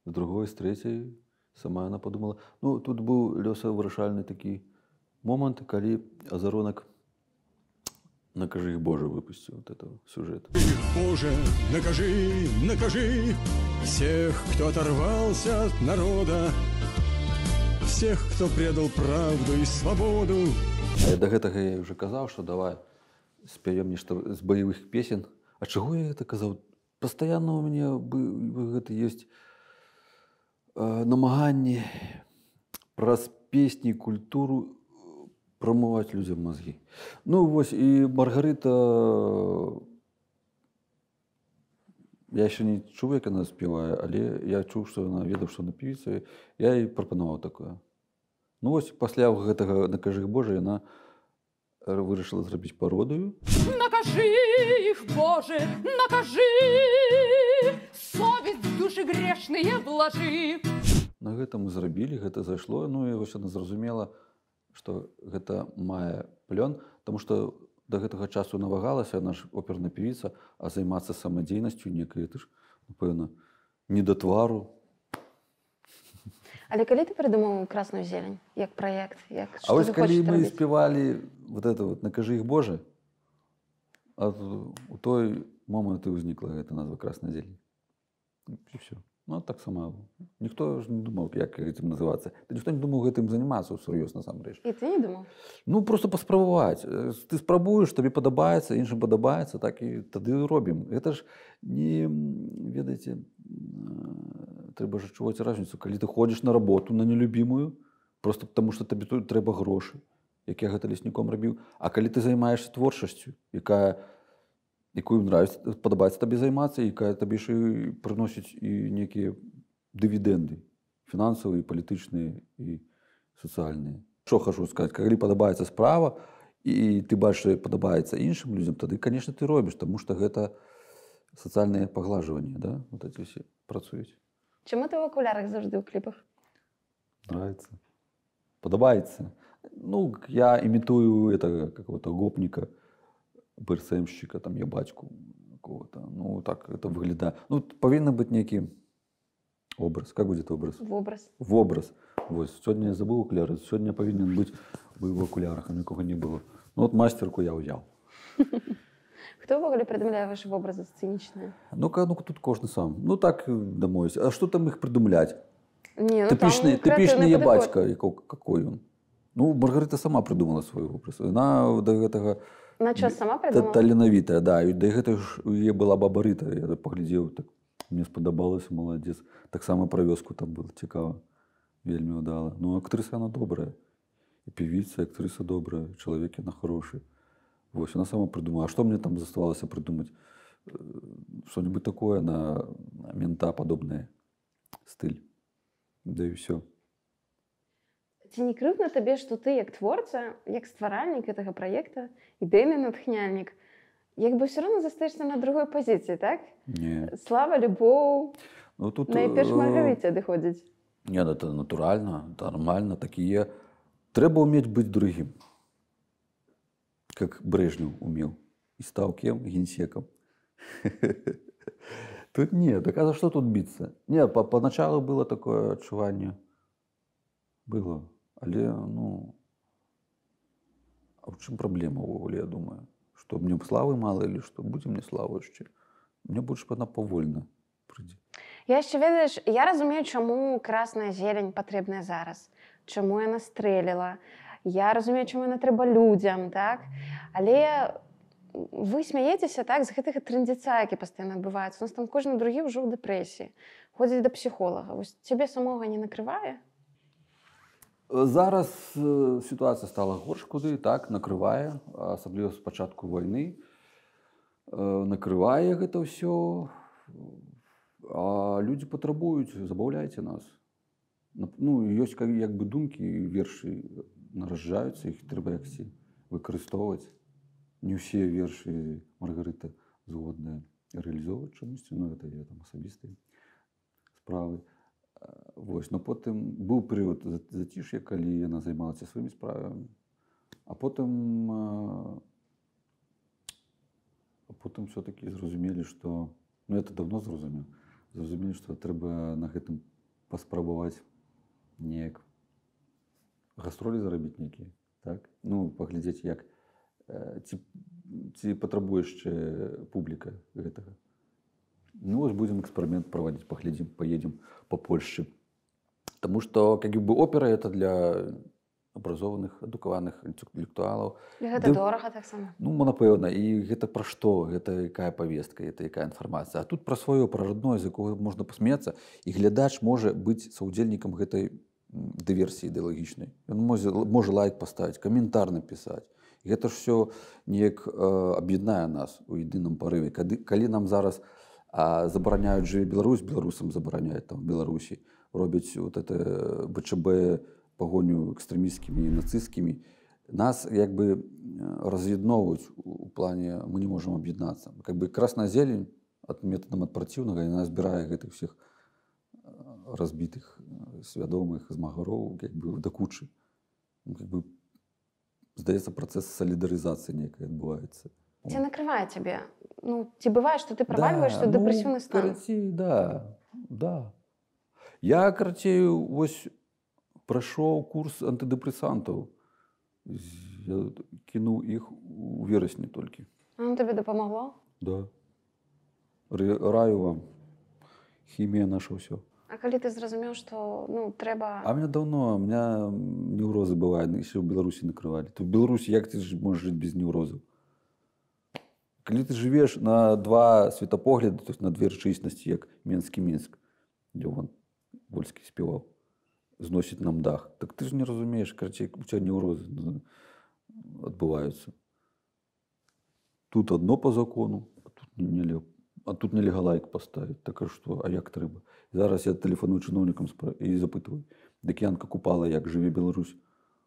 з другой, з трэцяй. Сама она подумала. Ну, тут был лёсавырашальны такі момант, калі Азаронак «Накажи их, Боже» выпусціў вот это сюжет. Боже, накажи всех, кто оторвался от народа, всех, кто предал правду и свободу. А я до гэтага я уже казаў, што давай спяем нешта з баявых песен. А чаго я это казаў? Пастаянна у мяне гэта ёсць намаганні праз песні, культуру прамываць людзям мазгі. Ну, вось, і Маргарыта Я ще не чув, як вона співає, але я чув, що вона ведаў, што вона певіца. Я їй прапануваў такое. Ну вось пасля гэтага «Накажи их, Боже» яна вырашыла зрабіць пародыю. Накажи их, Боже, накажи, совесть в души грешные вложи. На гэта мы зрабілі, гэта зайшло. Ну і вось яна зразумела, што гэта мае плён, таму што да гэтага часу навагалася, яна ж оперная певіца, а займацца самадзейнасцю некай, это ж, напэўна, не да твару. Але калі ты прыдумаў «Красную зелень» як праект? А вось калі мы спявалі вот это вот «Накажи их, Боже», а у той момант і ўзнікла гэта назва «Красная зелень». І все. Ну, так сама. Ніхто ж не думаў, як гэтым называцца. Ніхто не думаў гэтым займацца ўсур'ёз, насамрэч. І ты не думаў? Ну, просто паспрабаваць. Ты спрабуеш, табе падабаецца, іншым падабаецца, так і тады робім. Гэта ж не, ведаеце, трэба ж адчуваць разніцу. Калі ты ходзіш на работу, на нелюбімую, просто таму, што табе трэба грошы, як я гэта лесніком рабіў. А калі ты займаешся творчасцю, якую падабаецца табе займацца, якая табе ж і прыносіць і некія дывідэнды, фінансавыя, палітычныя і сацыяльныя. Што хачу сказаць, калі падабаецца справа, і ты бачыш, што падабаецца іншым людзям, тады, конечно, ты робіш, таму што гэта сацыяльнае паглажванне, да? Вот эти ўсе працуюць. Чаму ты ў акулярах заўжды ў кліпах? Нравится. Падабаецца. Ну, я імітую этого какого-то гопніка, БРСМщика, там, я батьку какого-то. Ну, так это выглядает. Ну, повинен быть некий образ. Как будет образ? В образ. В образ. Вот. Сегодня я забыл окуляры. Сегодня повинен быть в окулярах, а никого не было. Ну, вот мастерку я взял. Хто ўвогуле прыдумляе ваши вобразы сцэнічныя? Ну-ка, тут кожны сам. Ну, так домовись. А что там их придумлять? Не, ну, типичный я батька, какой он. Ну, Маргарита сама придумала свой образ. Она до этого... На что, сама придумала? Таленавітая, да. І да гэта ж у яе была баба Рыта. Я паглядзеў, так мне спадабалася, маладзец. Таксама пра вёску там было цікава. Вельмі ўдала. Ну, актрыса она добрая. І певіца, актрыса добрая. Чалавек яна хорошы. Вось, она сама придумала. А што мне там заставалася придумаць? Что-нибудь такое на мента падобнае. Стыль. Да і ўсё. Ці не крыўдна табе, што ты як творца, як стваральнік гэтага праекта, ідэйны натхняльнік, як бы ўсё роўна застаешся на другой пазіцыі, так? Не. Слава, любоў, ну, тут, найперш Маргарыце адыходзіць. Не, это натуральна, нормально, так і є. Трэба ўмець быць другім. Как Брежнев умел. И стал кем? Генсеком. Тут нет, так а за что тут биться? Нет, поначалу было такое отчувание. Было. Але, ну... А в чем проблема, я думаю? Что мне славы мало или что? Будь мне славу еще. Мне больше она повольно прийде. Я ще, ведаеш, я разумею, чому красная зелень патрэбная зараз. Чому яна стрэліла. Я разумею, чому яна трэба людзям, так? Але вы смяецеся, так, з гэтага трындзіца, які пастаянна адбываецца. У нас там кожны другі ўжо ў дэпрэсіі. Ходзіць да псіхолага. Вось цябе самога не накрывае? Зараз ситуация стала горш куды, так, накрывае, асабліва з пачатку вайны. Накрывае гэта ўсё. А людзі патрабуюць, забаўляйце нас. Ну, ёсць як бы думкі, вершы нараджаюцца, іх трэба яксі выкарыстоўваць. Не ўсе вершы Маргарыта згодныя рэалізоўваць чамусьці, ну, гэта я там асабістыя справы. Вось, но потым быў перыяд заціш'я, калі яна займалася сваімі справамі, а потым все-таки зразумелі, што, ну, это давно зразумелі, што трэба на гэтым паспрабаваць неяк гастролі зарабіць нейкія, так? Ну, паглядзець, як, ці патрабуе яшчэ публіка гэтага. Ну, вось будем эксперимент проводить, поглядим, поедем по Польше. Потому что, как бы, опера это для образованных, адукаваных интеллектуалов. И это дорого так само. Ну, напэўна. И это про что? Это какая повестка, это какая информация. А тут про свое, про родное, з якого можна посмеяться. И глядач може бути саудзельнікам гэтай дыверсіі ідэалагічнай. Ён можа лайк поставить, каментар написать. И это ж все неяк аб'яднае нас у едином порыве. Калі нам зараз А забороняють «Живи Білорусь», білорусам забороняють там в Білорусі. Роблять от это БЧБ, погоню екстремістськими і нацистськими. Нас якби роз'єдновують у плані, ми не можемо об'єднатися. Якби красна зелень методом від противного, і вона збирає гэтых всіх розбитих, свідомих змагаров якби до кучі. Якби, здається, процес солідаризації некий відбувається. Тебе накрывает тебе. Ну, тебе бывает, что ты проваливаешься в депрессивный стан. Короче, да. Я, короче, ось пройшов курс антидепресантів. Я кинув їх у вересні тільки. А он тебе допомогло? Да. Раю вам. Хімія наша все. А коли ти зрозумів, що ну, треба... А у меня неврози бувають, ще в Білорусі накривали. То в Білорусі як ти можеш жити без неврозів? Коли ти живеш на два світопогляди, тобто на дві речисності, як Мінськ, де вон Вольський співав, зносить нам дах, так ти ж не розумієш, короче, у тебе неврози відбуваються. Тут одно по закону, а тут нельзя лайк поставити. Так а що, а як треба? Зараз я телефоную чиновникам і запитую, Дикянка Купала, як «Живи Білорусь»,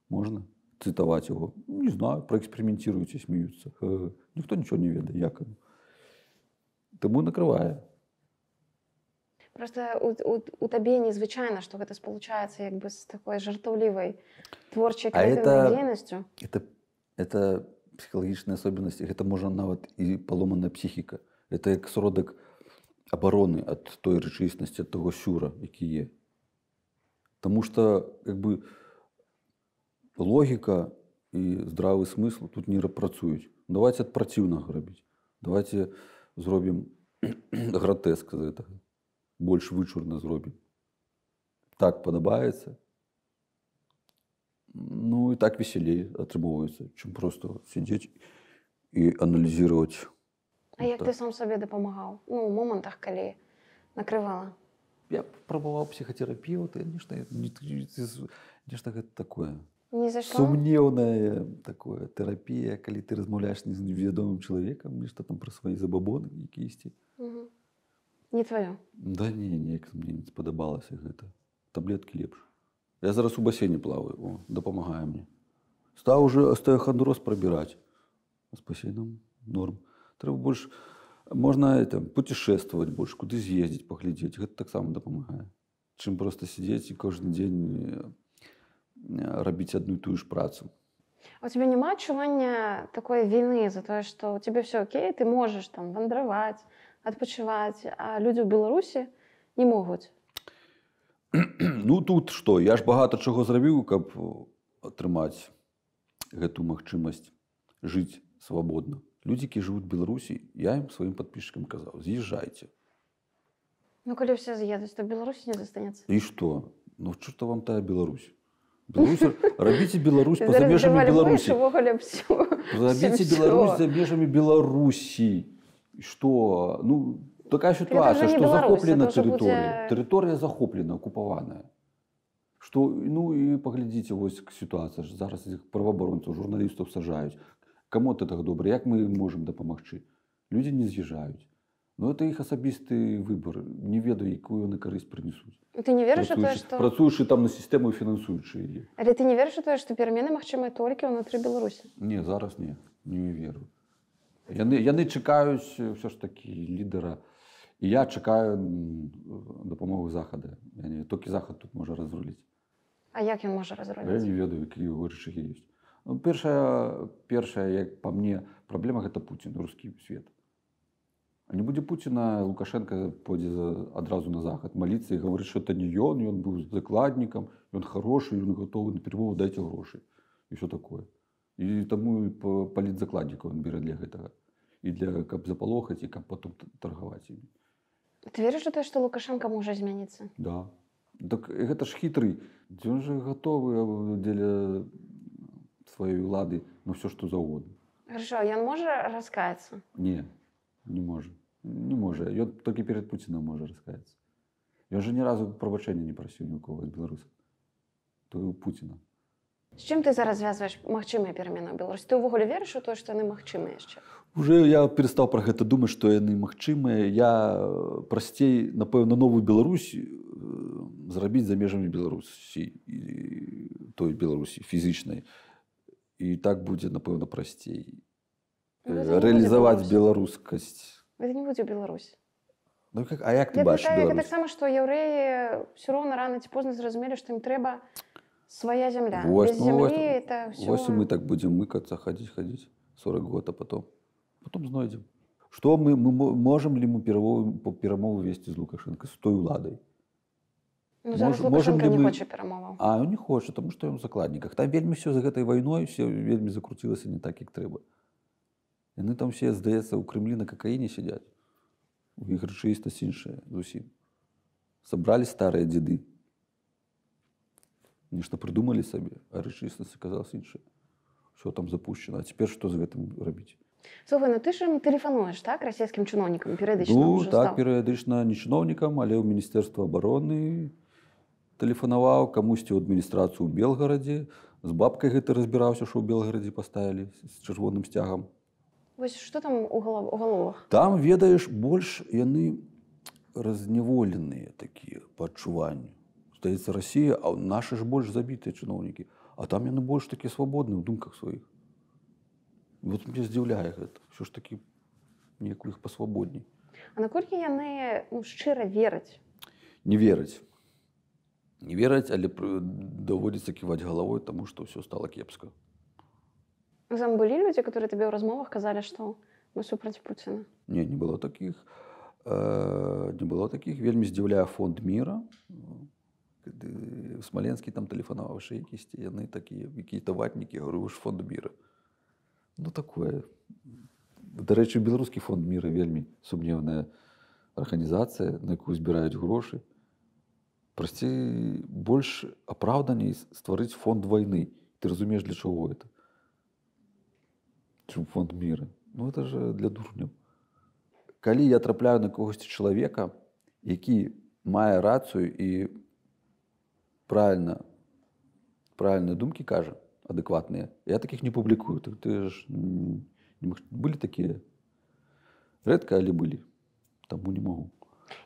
можна цитувати його? Не знаю, проекспериментують і сміються. Ніхто нічого не ведає, як. Тому накриває. Просто у тебе незвичайно, що це сполучається якби з такою жартовливою творчою креативною діяльністю. Это психологічні особливості, це може навіть і поломана психіка. Це як сродок оборони від тої речисності, від того сюра, який є. Тому що, якби, логіка і здравий смисл тут не працюють. Давайте від противного робити. Давайте зробимо гротеск з цього. Більш вичурно зробимо. Так подобається. Ну і так веселіше отримується, чим просто сидіти і аналізувати. А як ти сам собі допомагав? Ну, у моментах, коли накривала? Я пробовал психотерапию, это, конечно, это такое. Не зашло? Сумневная такое терапия, когда ты размовляешь с неведомым человеком, что там про свои забабоны якісь. Угу. Не твоє? Да ні, мені не сподобалося це. Таблетки ліпше. Я зараз у басейні плаваю, допомагає мені. Став уже остеохондроз пробирати. З басейном норм. Треба більше, можна путешествувати більше, куди з'їздити, поглядіти. Це так само допомагає. Чим просто сидіти і кожен день робити одну і ту ж працю. А у тебе немає відчування такої вини за те, що у тебе все окей, ти можеш там вандровати, відпочивати, а люди в Білорусі не можуть? Ну тут що, я ж багато чого зробив, щоб отримати цю можливість жити свободно. Люди, які живуть в Білорусі, я їм своїм підписчикам казав, з'їжджайте. Ну, коли всі з'їдуть, то в Білорусі не залишиться. І що? Ну, що вам та Білорусь? Робіть Білорусь поза межами Білорусі. Робіть Білорусь за межами Білорусі. Що? Ну, така ситуація, що захоплена територія. Територія захоплена, окупована. Що, ну і поглядіть, ось ситуація. Зараз цих правоохоронців, журналістів саджають. Кому це так добре? Як ми можемо допомогти? Люди не з'їжджають. Ну, це їх особистий вибір. Не ведаю, яку вони користь принесуть. Ти не віриш у те, що... Працюючи там на систему і фінансуючи її. Але ти не віриш у те, що переміни можливі тільки внутрі Білорусі? Ні, зараз ні. Не вірю. Я не чекаю все ж таки лідера. І я чекаю допомоги Заходу. Тільки Захід тут може розрулити. А як він може розрулити? Я не ведаю, які його рішення є. Ну, перша, як по мені, проблема – це Путін, русский світ. А не буде Путіна, Лукашенко пойде одразу на Захід молитися і говорить, що це не він був закладником, він хороший, він готовий на перемогу, дайте гроші. І все таке. І тому політзакладника він бере для цього. І для каб заполохати, і каб потім торгувати їм. Ти віриш у те, що Лукашенко може змінитися? Да. Так це ж хитрий. Він же готовий для своєї влади на все, що завгодно. Хорошо, він може розкаятися? Ні, не може. Не може. Він тільки перед Путіним може розкаятися. Він же ні разу пробачення не просив ні у кого з білорусів. То і у Путіна. З чим ти зараз зв'язуєш магчымыя перамены ў Беларусі? Ты ўвогуле верыш у тое, што яны магчымыя яшчэ? Уже я перестаў пра гэта думаць, што яны магчымыя. Я прасцей, напэўна, новую Беларусь зрабіць за межамі Беларусі, той Беларусі фізічнай. І так будзе, напэўна, прасцей. Рэалізаваць беларускасць. Гэта не будзе Беларусь. Ну, а як ты бачыш Беларусь? Гэта таксама, што яўрэі ўсё роўна рана ці позна зразумелі, што ім трэба свая зямля. Без зямлі это ўсё... Вось мы так будзем мыкацца, хадзіць 40 год, а потом знойдзем. Што мы можам ли мы перамовы весці з Лукашенко, з той уладай? Ну, зараз Лукашенко не хоча перамоваў. А, ён не хоча, таму што ён у закладніках. Там вельмі ўсё за гэтай вайной, ўсё вельмі закруцілася не так, як трэба. Яны там все, здаецца, у Крымлі на какаіне сядзяць. У іх рэчаіснасць іншая зусім. Сабралі старыя дзеды. Нешта прыдумалі сабе, а рэчаіснасць аказалася іншая. Усё там запущена. А цяпер што з гэтым рабіць? Слухай, ну ты ж ім тэлефануеш, так, расійскім чыноўнікам перыядычна? Ну, так, перыядычна не чыноўнікам, але ў Міністэрства абароны тэлефанаваў, камусьці ў адміністрацыю ў Белгарадзе. З бабкай гэта разбіраўся, што ў Белгарадзе паставілі з чырвоным сцягам. Вось што там у галовах? Там, ведаеш, больш яны разняволеныя такія па адчуванню. Здаецца, Расія, а нашы ж больш забітыя чыноўнікі. А там яны больш такія свабодныя ў думках сваіх. Вот мне здзіўляе гэта. Ўсё ж такі неяк у іх пасвабодней. А наколькі яны шчыра вераць? Не вераць. Не вераць, але даводзіцца ківаць галавой, таму што ўсё стала кепска. Там былі людзі, которые табе ў размовах казалі, што мы супраць Пуціна? Не было такіх. Не было такіх. Вельмі здзіўляе фонд міра. Смаленскі там тэлефанаваўшы якісьці, яны такія, якія-то ватнікі, говорю, вы ж фонд міра. Ну, такое. Дарэчы, беларускі фонд міра вельмі сумневная арганізацыя, на якую збіраюць грошы. Прасцей, больш апраўданей стварыць фонд вайны. Ты разумееш, для чаго гэта? Чым фонд міра? Ну, это же для дурняў. Калі я трапляю на когосьці чалавека, які мае рацыю і правільныя думкі кажа, адэкватныя, я такіх не публікую. Ты ж былі такія? Рэдка, але былі. Таму не магу.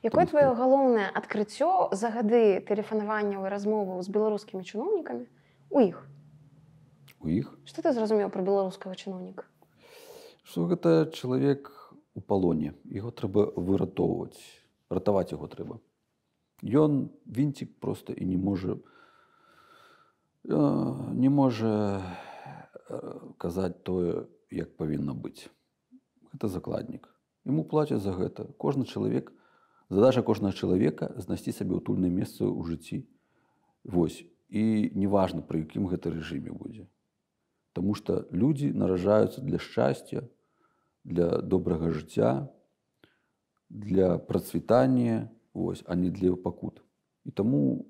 Якое твоё галоўнае адкрыццё за гады тэлефанаванняў і размоваў з беларускімі чыноўнікамі у іх? У іх? Што ты зразумеў пра беларускага чыноўніка? Што гэта чалавек у палоне. Яго трэба выратоўваць. Ратаваць яго трэба. Ён вінцік проста і не можа казаць тое, як павінна быць. Гэта закладнік. Яму плацяць за гэта. Кожны чалавек, задача кожнага чалавека знайсці сабе утульнае месца ў жыцці. Вось. І неважна, пры якім гэта рэжыме будзе. Таму што людзі наражаюцца для шчасця, для добрага жыцця, для працвітання, вось, а не для пакут. І таму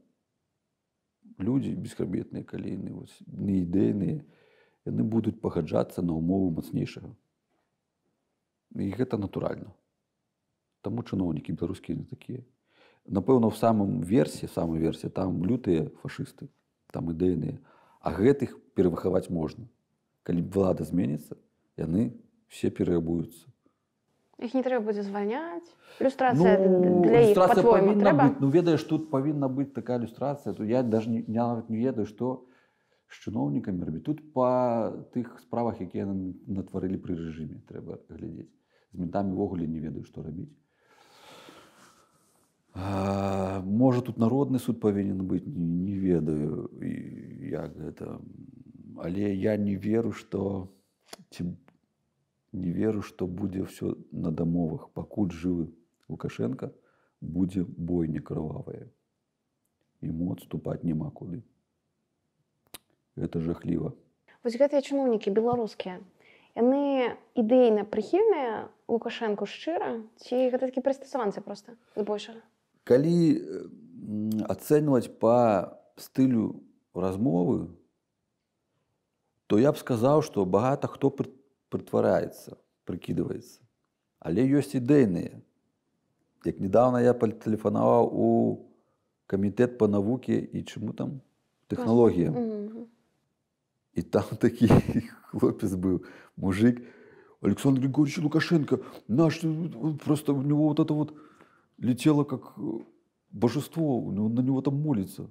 людзі бесхрабетныя, калійныя, неідэйныя, яны будуць пагаджацца на ўмовы мацнейшага. І гэта натуральна. Таму чыноўнікі беларускія не такія. Напэўна, в самай версіі, там лютыя фашысты, там ідэйныя. А гэтых перавыхаваць можна. Калі влада зменіцца, яны все переабуюцца. Іх не трэба будзе звальняць? Люстрацыя для іх, па-твойму, трэба? Ну, ведаеш, тут павінна быць такая люстрацыя. Я нават не ведаю, што з чыноўнікамі рабіць. Тут па тых справах, якія натварылі пры рэжыме, трэба глядзець. З ментамі ўвогуле не ведаю, што рабіць. Можа, тут народны суд павінен быць, не ведаю, як гэта. Але я не веру, што будзе ўсё на дамовах. Пакуль жывы Лукашенко, будзе бойня крывавая. Яму адступаць няма куды. Гэта жахліва. Вось гэтыя чыноўнікі беларускія, яны ідэйна прыхільныя Лукашэнку шчыра, ці гэта такі прыстасаванцы проста збольшага? Калі ацэньваць па стылю размовы, то я б сказаў, што багата хто прытвараецца, прыкідваецца. Але ёсць ідэйныя. Як недавно я тэлефанаваў у камітэт па навуке і чаму там? Тэхналогіям. И там такий хлопец был, мужик, Александр Григорьевич Лукашенко, наш, просто у него вот это вот летело как божество, на него там молится.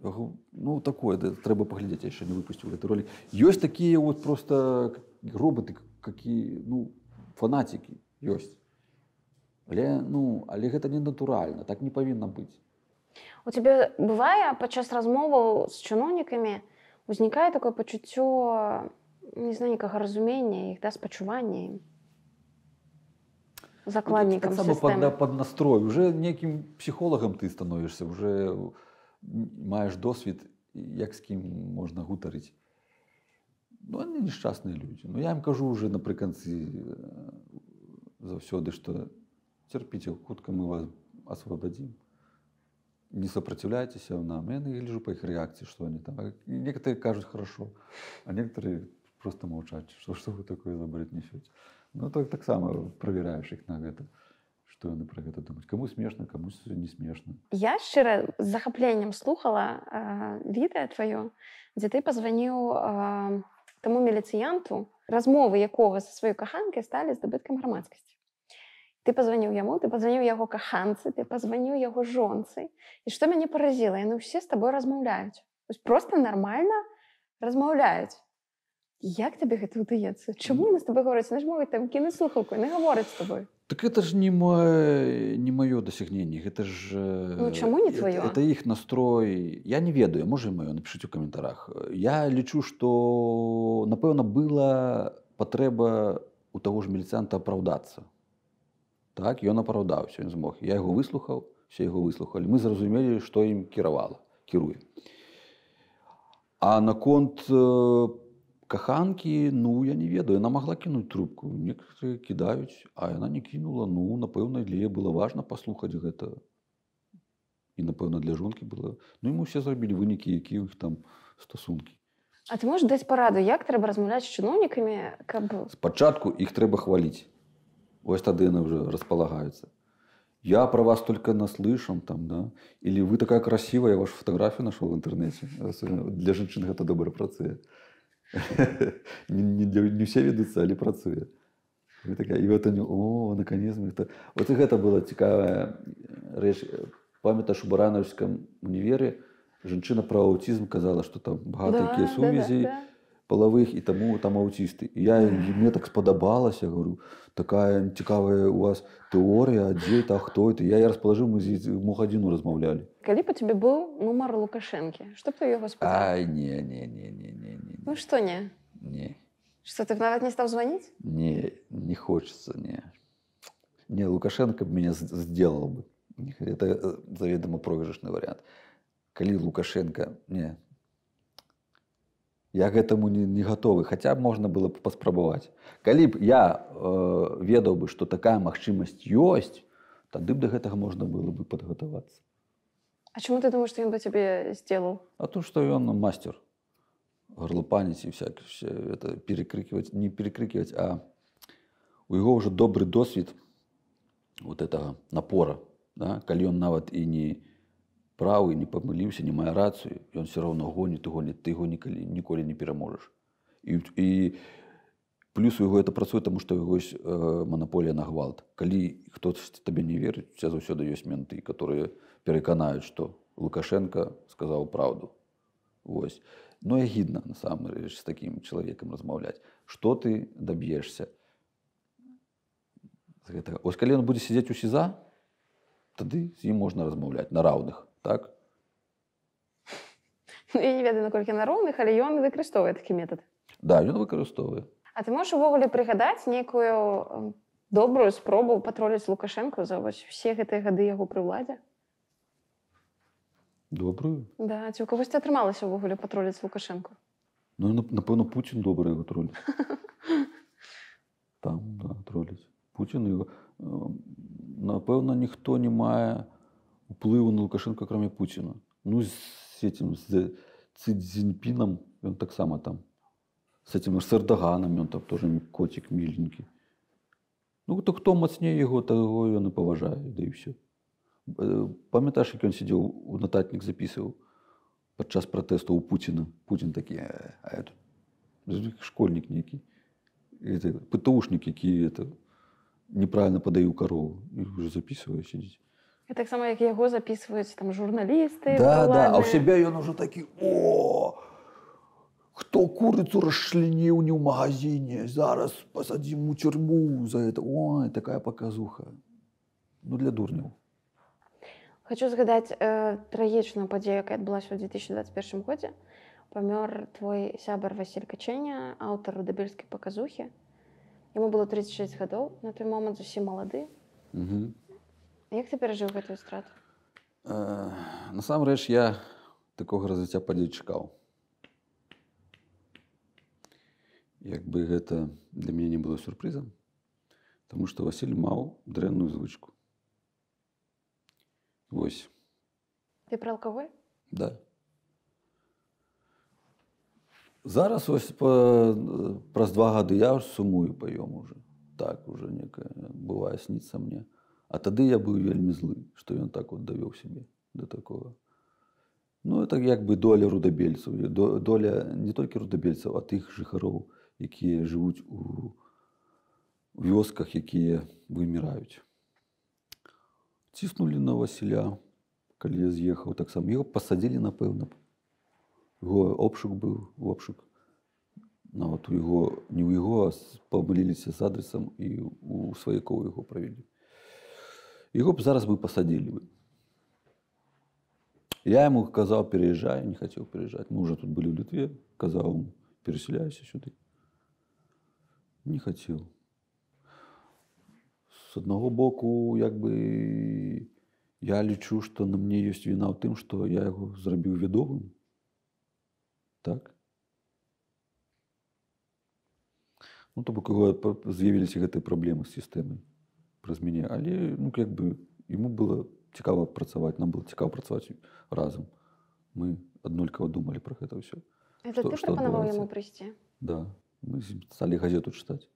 Я говорю, ну, такое, да, треба поглядеть, я еще не выпустил этот ролик. Есть такие вот просто роботы, какие, ну, фанатики, есть. Але, ну, але гэта не натуральна, так не павінна быць. У тебе бывае падчас размоваў з чыноўнікамі узнікае такое пачуццё, не знаю, некага разумення іх, да, спачування ім? Закладнікам сістэмы. Под настрой. Уже неким психологом ты становишься, уже маешь досвід, як з ким можна гутарыць. Ну, они несчастные люди. Ну, я им кажу уже напрыканцы заўсёды, что терпите, хутка мы вас освободим. Не сопротивляйтесь нам. Я гляжу по их реакции, что они там. Некоторые кажут хорошо, а некоторые просто молчат. Что вы такое за бред несете? Ну, так само проверяешь их на это, что они про это думают. Кому смешно, кому не смешно. Я шчыра з захапленнем слухала відэа тваё, дзе ты пазваніў таму міліцыянту, размовы якога са сваёй каханкай сталі здабыткам грамадскасці. Ты пазваніў яму, ты пазваніў яго каханцы, ты пазваніў яго жонцы. І што мяне паразіла, яны ўсе з табой размаўляюць. Просто нармальна размаўляюць. Як табе гэта ўдаецца? Чаму яны з табой гавораць? Яны ж могуць там кінуць слухаўку, яны гавораць з табой. Так это же не мое досягнение, это же... Ну, чаму не твоё? Это их настрой. Я не ведаю, може і моё, напишите в комментариях. Я лічу, что, напэўна, была патрэба у того ж міліцыянта апраўдацца. Так, ён апраўдаўся, ён змог. Я яго выслухаў, все яго выслухалі. Мы зразумелі, што ім кіруе. А наконт каханкі, ну, я не ведаю. Яна могла кінуць трубку. Некаторыя кідаюць, а яна не кінула. Ну, напэўна, для яе было важна паслухаць гэта. І, напэўна, для жонкі было. Ну, і мы ўсе зрабілі вынікі, якія ў іх там стасункі. А ты можаш даць параду, як трэба размаўляць з чыноўнікамі, каб... Спачатку іх трэба хваліць. Ось тады они уже располагаются. Я про вас только наслышан, там, да? Или вы такая красивая, я вашу фотографию нашел в интернете. Для женщин это добра працуе. Не все ведутся, але працуе. И вот они, о, наконец-то. Вот и это была цікавая рэч. Памятаеш, у Баранаўскім універе женщина про аутизм казала, что там багато якія сувязі половых, и тому там аутисты. И мне так сподобалось, я говорю, такая цікавая у вас теория, а где это, а кто это? Я расположил, мы здесь в Мухадину размовляли. Калі б у тебе был нумар Лукашэнкі, што б ты яго спытаў? Ай, не. Ну что не? Не. Что, ты нават не стал звонить? Не хочется, не. Не, Лукашенко меня сделал бы. Это заведомо проигрышный вариант. Калі Лукашенко, не. Я к этому не готовы, хотя можно было бы паспрабаваць. Калі б я ведаў бы, что такая магчымасць ёсць, тады б до гэтага можна было бы подготоваться. А чему ты думаешь, что он бы тебе сделал? А то, что он мастер горлопанить и всякое, это перекрикивать, не перекрикивать, а у его уже добрый досвід вот этого напора, да? Калі он нават и не правы, не памыліўся, не мае рацыю, і он все равно гонит, ты его ніколі не пераможаш. І плюс у яго это працуе, тому што у яго ёсць манаполія на гвалт. Калі хтось табе не верыць, у цябе заўсёды ёсць менты, которые пераканаюць, што Лукашенко сказаў праўду. Вось. Ну, і гідна, насамрэч, з такім чалавекам размаўляць. Што ты даб'ешся? Ось калі ён будзе сидзець у СІЗА, тады з ім можна размаўляць на раўных. Так? Ну, я не ведаю, наколькі на роўных, але ён выкарыстоўвае такі метад. Да, ён выкарыстоўвае. А ты можаш увогуле прыгадаць нейкую добрую спробу патроліць Лукашэнку за ўсе гэтыя гады яго пры ўладзе? Добрую? Да, ці ў кагосьці атрымалася ўвогуле патроліць Лукашэнку? Ну, напэўна, Пуцін добра яго троліць. Там, да, троліць. Пуцін яго... Напэўна, ніхто не мае уплыву на Лукашенко, кроме Путина. Ну, с этим, с Ци Цзиньпином, он так само там. С этим, с Эрдоганом, он там тоже котик миленький. Ну, то хто мацнее його, того ён і паважае, да і все. Памятаеш, як ён сидел, у нотатник записывал? падчас пратэсту у Пуціна. Путін такі, а это школьнік нейкі. Это ПТУшнік, які это, неправильно падаю корову. І вже записывае, сидіць. І так само, як яго записваюць там журналісты. Да, а ў сябе ён уже такі, о, хто курыцу расчленіў не ў магазине, зараз пасадзім у тюрьму за это. Ой, такая показуха. Ну, для дурняў. Хочу згадаць трагічную падзею, якая адбылася ў 2021 годзе. Памёр твой сябар Васіль Качэня, аўтар рудабельскай паказухі. Яму было 36 гадоў, на той момант зусім малады. Як ты перажыў гэтую страту? Насамрэч, я такога развіцця падзей чакаў. Як бы гэта для мяне не было сюрпрызам, таму што Васіль маў дрэнную звычку. Вось. Ты пра алкаголь? Да. Зараз вось праз 2 гады я сумую па ёму уже. Так, уже некая бывае сніцца мне. А тады я быў вельмі злы, што ён так вот давёў сябе да такого. Ну, это як бы доля рудабельцаў. Доля не толькі рудабельцаў, а тых жыхароў, якія жывуць у вёсках, якія выміраюць. Ціснулі на Васіля, калі я з'ехаў таксама. Яго пасадзілі, напэўна. Яго обшук быў, обшук. Нават у яго, не ў яго, а памыліліся з адресам і у сваякоў яго правялі. Яго б зараз бы пасадзілі бы. Я яму казаў, переязджай, не хацеў переязджаць. Мы ўжо тут былі ў Літве, казаў ему, переселяйся сюды. Не хацеў. З аднаго боку, як бы, я лічу, што на мне ёсць віна ў тым, што я яго зрабіў вядомым. Так? Ну, то бок, з'явіліся гэтыя праблемы з сістэмай праз мяне. Але, ну, як бы, яму было цікава працаваць, нам было цікава працаваць разам. Мы аднолькава думалі пра гэта ўсё. Это ты прапанаваў яму прыйсці? Да. Мы сталі газету чытаць.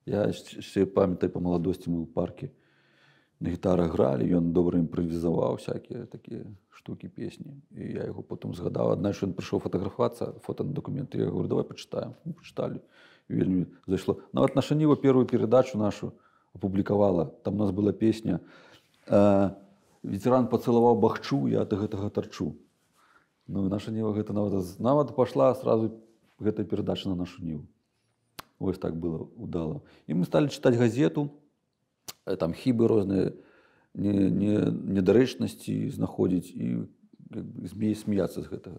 Я ще памятаю, па маладосці мы ў парке на гітарах гралі, ён добра імправізаваў всякія такія штукі, песні. І я яго потым згадаў. Аднак, що ён прыйшоў фатаграфавацца, фота на документы. Я говорю, давай пачытаем. Мы пачыталі. І вельмі зайшло. Нават наша Ніва первую передачу нашу опубликовала. Там у нас была песня «Ветеран поцеловал бахчу, я от гэтага торчу». Ну, наша Ніва гэта нават пошла сразу гэтая передача на нашу Ніву. Вось так было удало. І мы стали читать газету, там хібы розныя, недарэчнасці знаходзіць і смеяцца з гэтага.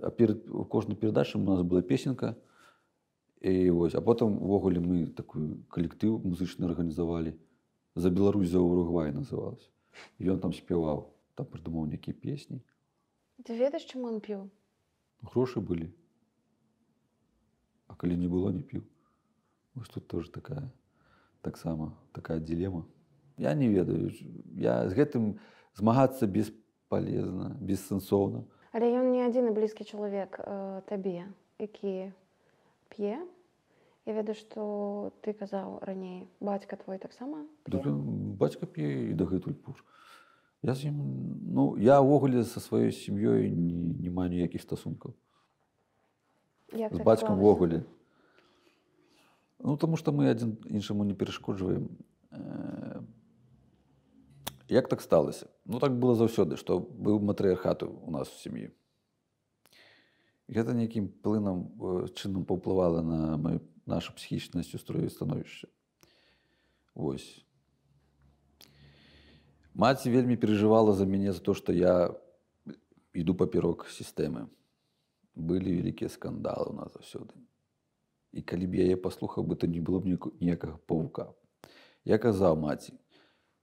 А перед кожнай передачай у нас была песенка. І вось, а потым увогуле мы такой калектыў музычны арганізавалі. «За Беларусь, за Уругвай» называлась. І ён там спяваў, там придумаў нейкія песні. Ты ведаеш, чаму ён піў? Грошы былі. А калі не было, не піў. Вось тут тоже таксама такая дилема. Я не ведаю. Я з гэтым змагацца бесполезна, бессэнсоўна. Але ён не адзіны блізкі чалавек табе, які п'е. Я ведаю, што ты казаў раней, бацька твой таксама п'е? Бацька п'е і дагэтуль пур. Я з ім, ну, я ўвогуле са сваёй сям'ёй не маю ніякіх стасункаў. З бацькам ўвогуле. Ну, таму што мы адзін іншаму не перашкоджваем. Як так сталася? Ну, так было заўсёды, што быў матрыархат у нас у сям'і. Гэта нейкім чынам паўплывала на нашу псіхічнасць, устрой становішча. Вось. Маці вельмі переживала за мяне, за то, што я іду паперок сістэмы. Былі вялікія скандалы у нас заўсёды. І калі б я яе паслухаў, бы то не было б ніякага павука. Я казаў маці,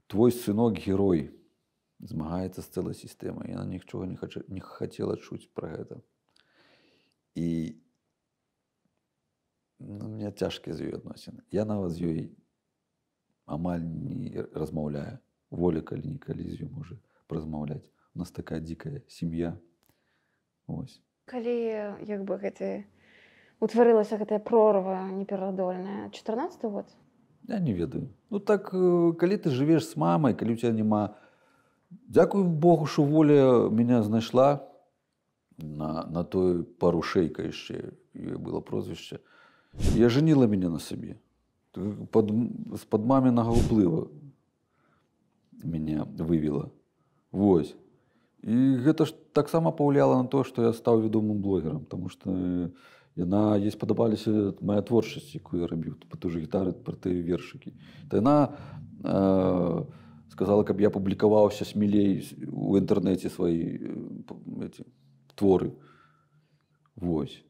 твой сынок герой змагаецца з цэлай сістэмай. Яна нічога не хацела чуць пра гэта. І у меня цяжкія з ёй адносіны. Я нават з ёй амаль не размаўляю. Воля калі-нікалі з ёй можа празмаўляць. У нас такая дзікая сям'я. Вось. Калі, як бы, утварылася гэтая прорва неперадольная? 14-й год? Я не ведаю. Ну так, калі ты жывеш з мамай, калі у тебя няма... Дзякуй Богу, што воля мяне знайшла. на той парушейка яшчэ ёй было прозвішча. І ажаніла мяне на сабе. З-пад мамінага ўплыва мяне вывела. Вось. І гэта ж таксама паўлияла на то, што я стаў вядомым блогерам, таму што яна ёй спадабалася мая творчасць, якую я рабіў, па той жа гітары, пра тыя вершыкі. То яна сказала, каб я публікаваўся смелей у інтэрнэце свае творы. Вось.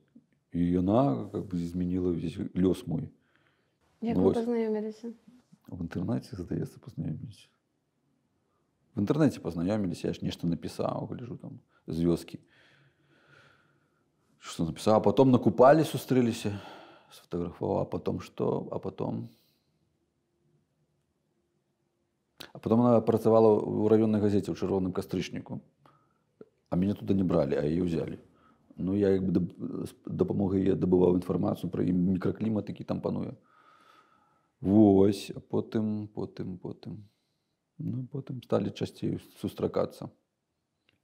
І яна как бы змяніла ўвесь лёс мой. Як вы пазнаёміліся? В інтэрнэце, здаецца, пазнаёміліся. В интернете познакомились, я ж нечто написал, гляжу там з вёскі. Что написал, а потом на купалі сустрэліся, сфотографовал, а потом что? А потом она працавала ў раённай газеце ў чырвоным кастрычніку. А мяне туды не бралі, а яе ўзялі. Ну, я як бы дапамогай яе дабываў інфармацыю пра мікраклімат, які там пануе. Вось, а потым. Ну, потым сталі часцей сустракацца.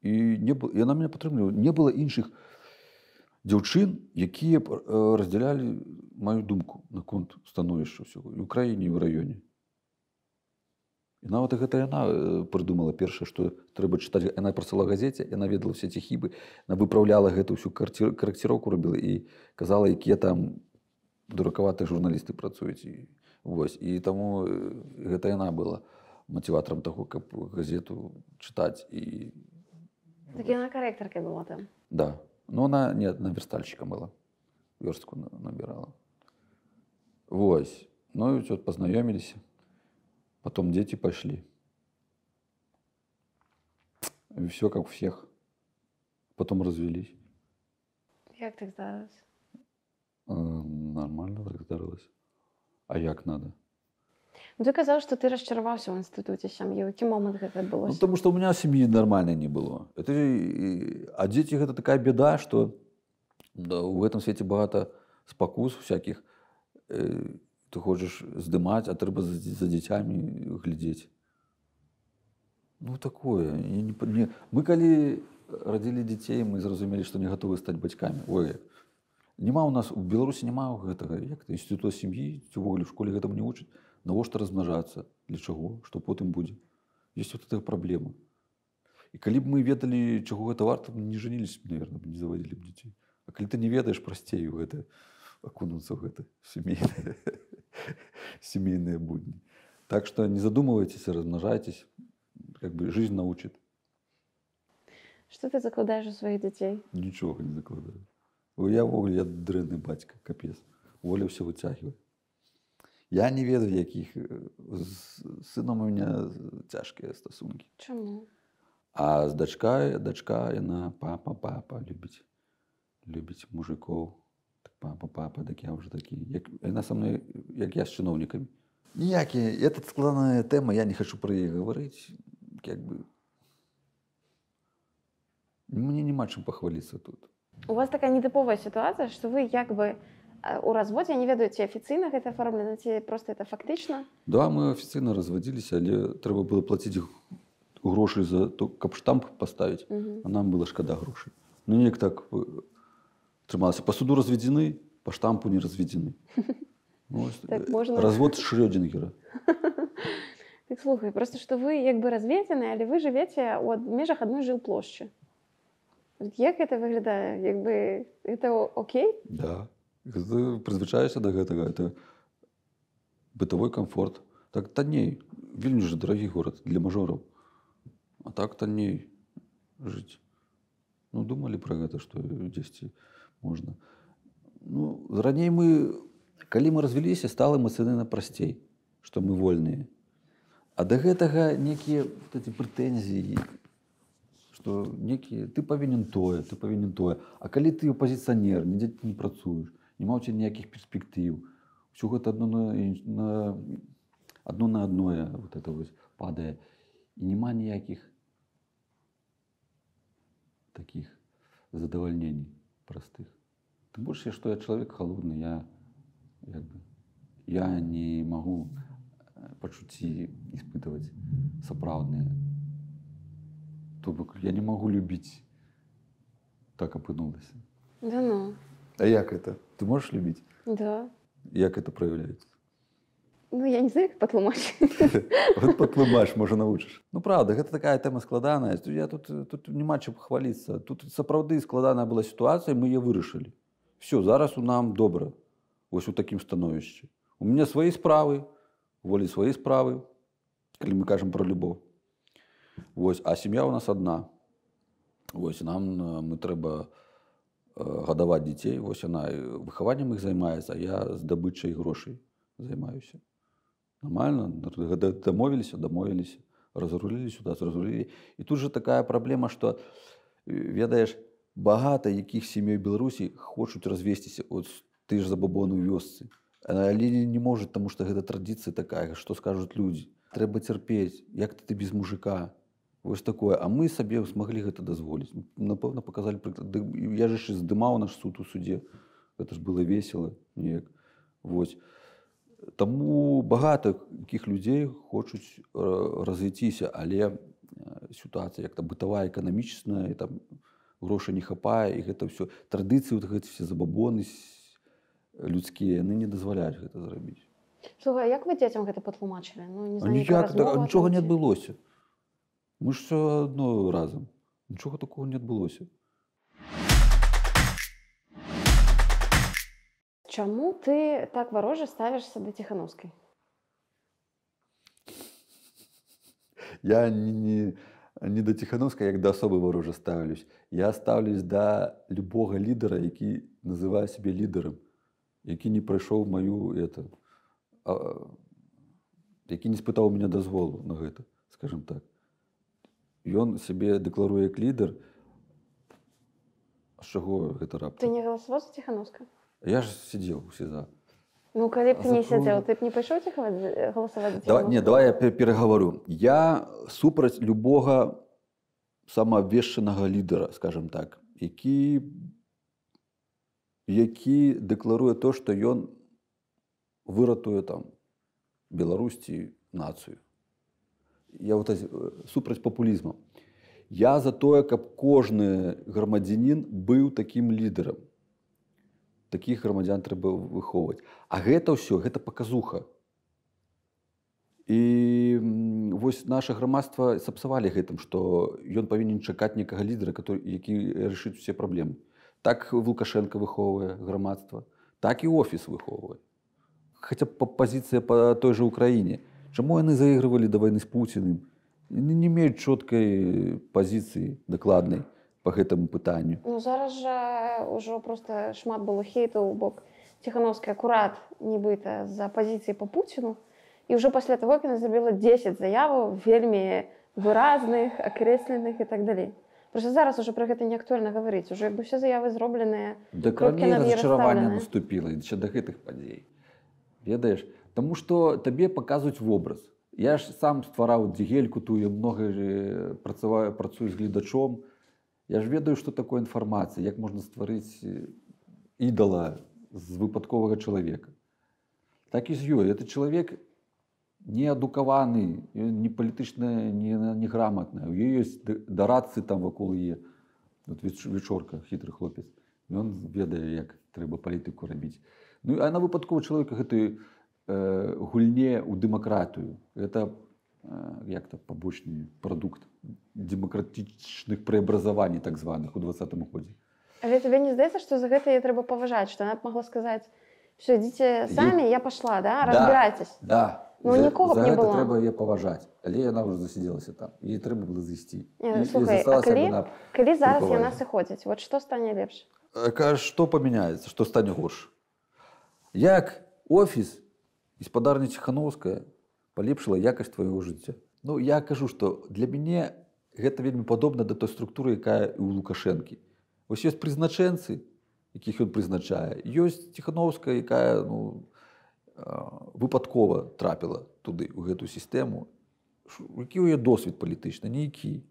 І яна мяне падтрымлівала. Не было іншых дзяўчын, якія б раздзялялі маю думку наконт становішча ўсяго і ў краіне, і ў раёне. І нават гэта яна прыдумала першае, што трэба чытаць. Яна працавала ў газеце, яна ведала ўсе ці хібы, яна выпраўляла гэту ўсю карэкціроўку робіла і казала, якія там дуракаватыя журналісты працуюць. Вось. І таму гэта яна была мотиватором того, каб газету читать. И... Так она корректоркой была там? Да. Но она, нет, она верстальщиком была. Верстку набирала. Вось. Ну и вот познакомились. Потом дети пошли. И все как у всех. Потом развелись. Як так здарилось? Нормально так здарилось. А як надо? Ну, ты казаў, што ты расчараваўся ў інстытуце сям'і. Які момант гэта адбылося? Ну, потому что у меня семьи нормальной не было. А дети гэта такая беда, что да, в этом свете багато спакус всяких. Ты хочешь здымаць, а трэба за дзіцямі глядзець. Ну, такое. Мы, калі радзілі дзяцей, мы зразумелі, што не гатовы стаць бацькамі. Ой, нема у нас, у Беларусі няма гэтага, як інстытут сям'і, ці ўвогуле в школе гэтаму не вучаць. Навошта размнажацца? Для чаго? Што потым будзе? Ёсць вот эта праблема. І калі б мы ведалі, чаго гэта варта, не жаніліся б, наверное, не заводзілі б дзяцей. А калі ты не ведаеш, прасцей у гэта акунуцца ў гэта семейныя будні. Так што не задумывайтесь, размнажайтесь. Как бы жизнь научит. Што ты закладаеш у сваіх дзяцей? Нічога не закладаю. Я ввогуле, я дрэнны бацька, капец. Воля ўсё выцягвае. Я не ведаю, якіх з сынам у меня цяжкія стасункі. Чаму? А з дачка, яна папа любіць мужикоў. Так папа, так я ўжо такі. Яна са мной, як я з чыноўнікамі. Ніякія, это складаная тэма, я не хочу пра яе гаварыць. Як бы мне няма чым пахваліцца тут. У вас такая нетыповая сітуацыя, што вы як бы у разводзе, не ведаю, ці афіцыйна гэта аформлена, ці проста это фактычна? Да, мы афіцыйна развадзіліся, але трэба было плаціць грошы за то, каб штамп паставіць, а нам было шкада грошай. Ну, неяк так трымалася. Па суду разведзены, па штампу не разведзены. Развод Шрёдингера. Так слухай, просто што вы як бы разведзены, але вы жывеце ў межах адной жылплошчы. Як гэта выглядае? Як бы это окей? Да. Ты прызвычаешся да гэтага, это бытавой комфорт. Так танней. Вільнюс же дарагі горад для мажораў. А так танней жыць. Ну, думалі пра гэта, што дзесьці можна. Ну, раней калі мы развяліся, стала эмацыянальна прасцей, што мы вольныя. А да гэтага некія прэтэнзіі, што некія ты павінен тое. А калі ты апазіцыянер, нідзе ты не працуеш, няма ў цябе ніякіх перспектыў. Усё гэта адно на адное вот это вось падае. І няма ніякіх такіх задавальненій простых. Тым больш, што я чалавек халодны, я не магу пачуцці іспытваць сапраўдныя. То бок я не магу любіць так опынулась. Да ну. А як это? Ты можешь любить? Да. Як это проявляется? Ну, я не знаю, як патлумачыць. Вот патлумач, можа навучыш. Ну, правда, гэта такая тэма складаная. Я тут няма чым пахваліцца. Тут сапраўды складаная была сітуацыя, мы яе вырашылі. Все, зараз у нам добра. Вось у такім становішчы. У мяне свае справы, волі свае справы, калі мы кажам пра любоў. Вось, а сям'я у нас адна. Вось, мы трэба гадаваць дзяцей. Вось яна выхаваннем іх займаецца, а я здабычай грошай займаюся. Нормально, дамовіліся, разрулілі сюда, разрулілі. І тут же такая праблема, што, ведаеш, багата якіх сямей Беларусі хочуць развесціся. От ты ж забабон у вёсцы. Але не можа, таму што гэта традыцыя такая, што скажуць людзі. Трэба цярпець, як ты без мужика. Вось такое. А мы сабе смаглі гэта дазволіць. Напэўна, показалі прыклад. Я ж яшчэ здымаў наш суд у суде. Гэта ж было весела неяк. Вось. Таму багата якіх людзей хочуць развіціся, але сітуацыя як-то бытавая, эканамічная, і там грошай не хапае, і гэта ўсё. Традыцыі, гэты все забабоны людскія, яны не дазваляюць гэта зрабіць. Слухай, як вы дзецям гэта патлумачылі? Ну, не знаю, нічога не адбылося. Мы ж все адно разам. Нічога такого не адбылося. Чаму ты так варожа ставішся да Ціханаўскай? Я не да Ціханаўскай, як да асобы варожа ставлюсь. Я ставлюсь да любога лідара, які называе сябе лідарам, які не прайшоў маю які не спытаў у мяне дазволу на гэта, скажем так. Ён сябе дэкларуе як лідар. З чаго гэта раптам? Ты не галасаваў за Ціханаўскую? Я ж сидел у СИЗА. Ну, калі б ты не сидел, ты б не пойшов голосовать за Ціханаўскую? Давай я переговорю. Я супраць любого самоабвешчанага лідара, скажем так, які дэкларуе то, што ён выратуе там Беларусі нацыю. Я вот супраць папулізму. Я за тое, каб кожны грамадзянін быў такім лідарам. Такіх грамадзян трэба выхоўваць. А гэта ўсё, гэта паказуха. І вось наша грамадства сапсавалі гэтым, што ён павінен чакаць некага лідара, які рашыць усе праблемы. Так Лукашенко выхоўвае грамадства, так і офіс выхоўвае. Хаця пазіцыя па той жа Украіне. Чаму яны заігрывалі да вайны з Пуціным? Не имеюць чоткай пазіцыі дакладнай по гэтаму пытанню. Ну, зараз жа ўжо проста шмат было хейту ў бок Ціханаўскай акурат нібыта за пазіцыі па Пуціну. І ўжо пасля таго, як яна зрабіла 10 заяваў, вельмі выразных, акрэсленых і так далей. Проста зараз ужо пра гэта не актуальна гаварыць. Ужо як бы ўсе заявы зробленыя, кропкі над «і» расчараванне наступіла яшчэ да гэтых падзей. Ведаеш? Таму што табе паказваюць вобраз. Я ж сам ствараў дзігельку тую, многа працую з гледачом. Я ж ведаю, што такое інфармацыя, як можна стварыць ідала з выпадковага чалавека. Так і з ёй. Этот чалавек не адукаваны, не палітычна, не грамотны. У ёй ёсць дарадцы там вакол яе. Вот Вечорка, хітры хлопец. Ён ведае, як трэба палітыку рабіць. Ну, а на выпадковы чалавека гэты гульне ў дэмакратыю. Гэта як-то побочны прадукт дэмакратычных преобразований так званых у 20-м годзе. Але тебе не здаецца, што за гэта яе трэба паважаць, што яна б могла сказаць: «Все, ідзіце самі, я пашла, да? Разбірайцесь». Да. Ну, нікога б не было. За гэта трэба яе паважаць. Але яна ўжо засидзелася там. Їй трэба было зайсці. Слухай, а калі зараз яна сыходзіць, вот што стане лепш? Што памяняецца, што стане горш? Як офіс і спадарня Ціханаўская палепшыла якасць твайго жыцця? Ну, я кажу, што для мяне гэта вельмі падобна да той структуры, якая ў Лукашэнкі. Вось ёсць прызначэнцы, якіх ён прызначае. Ёсць Ціханаўская, якая выпадкова трапіла туды, у гэту сістэму. Які ў яе досвед палітычны? Ніякі.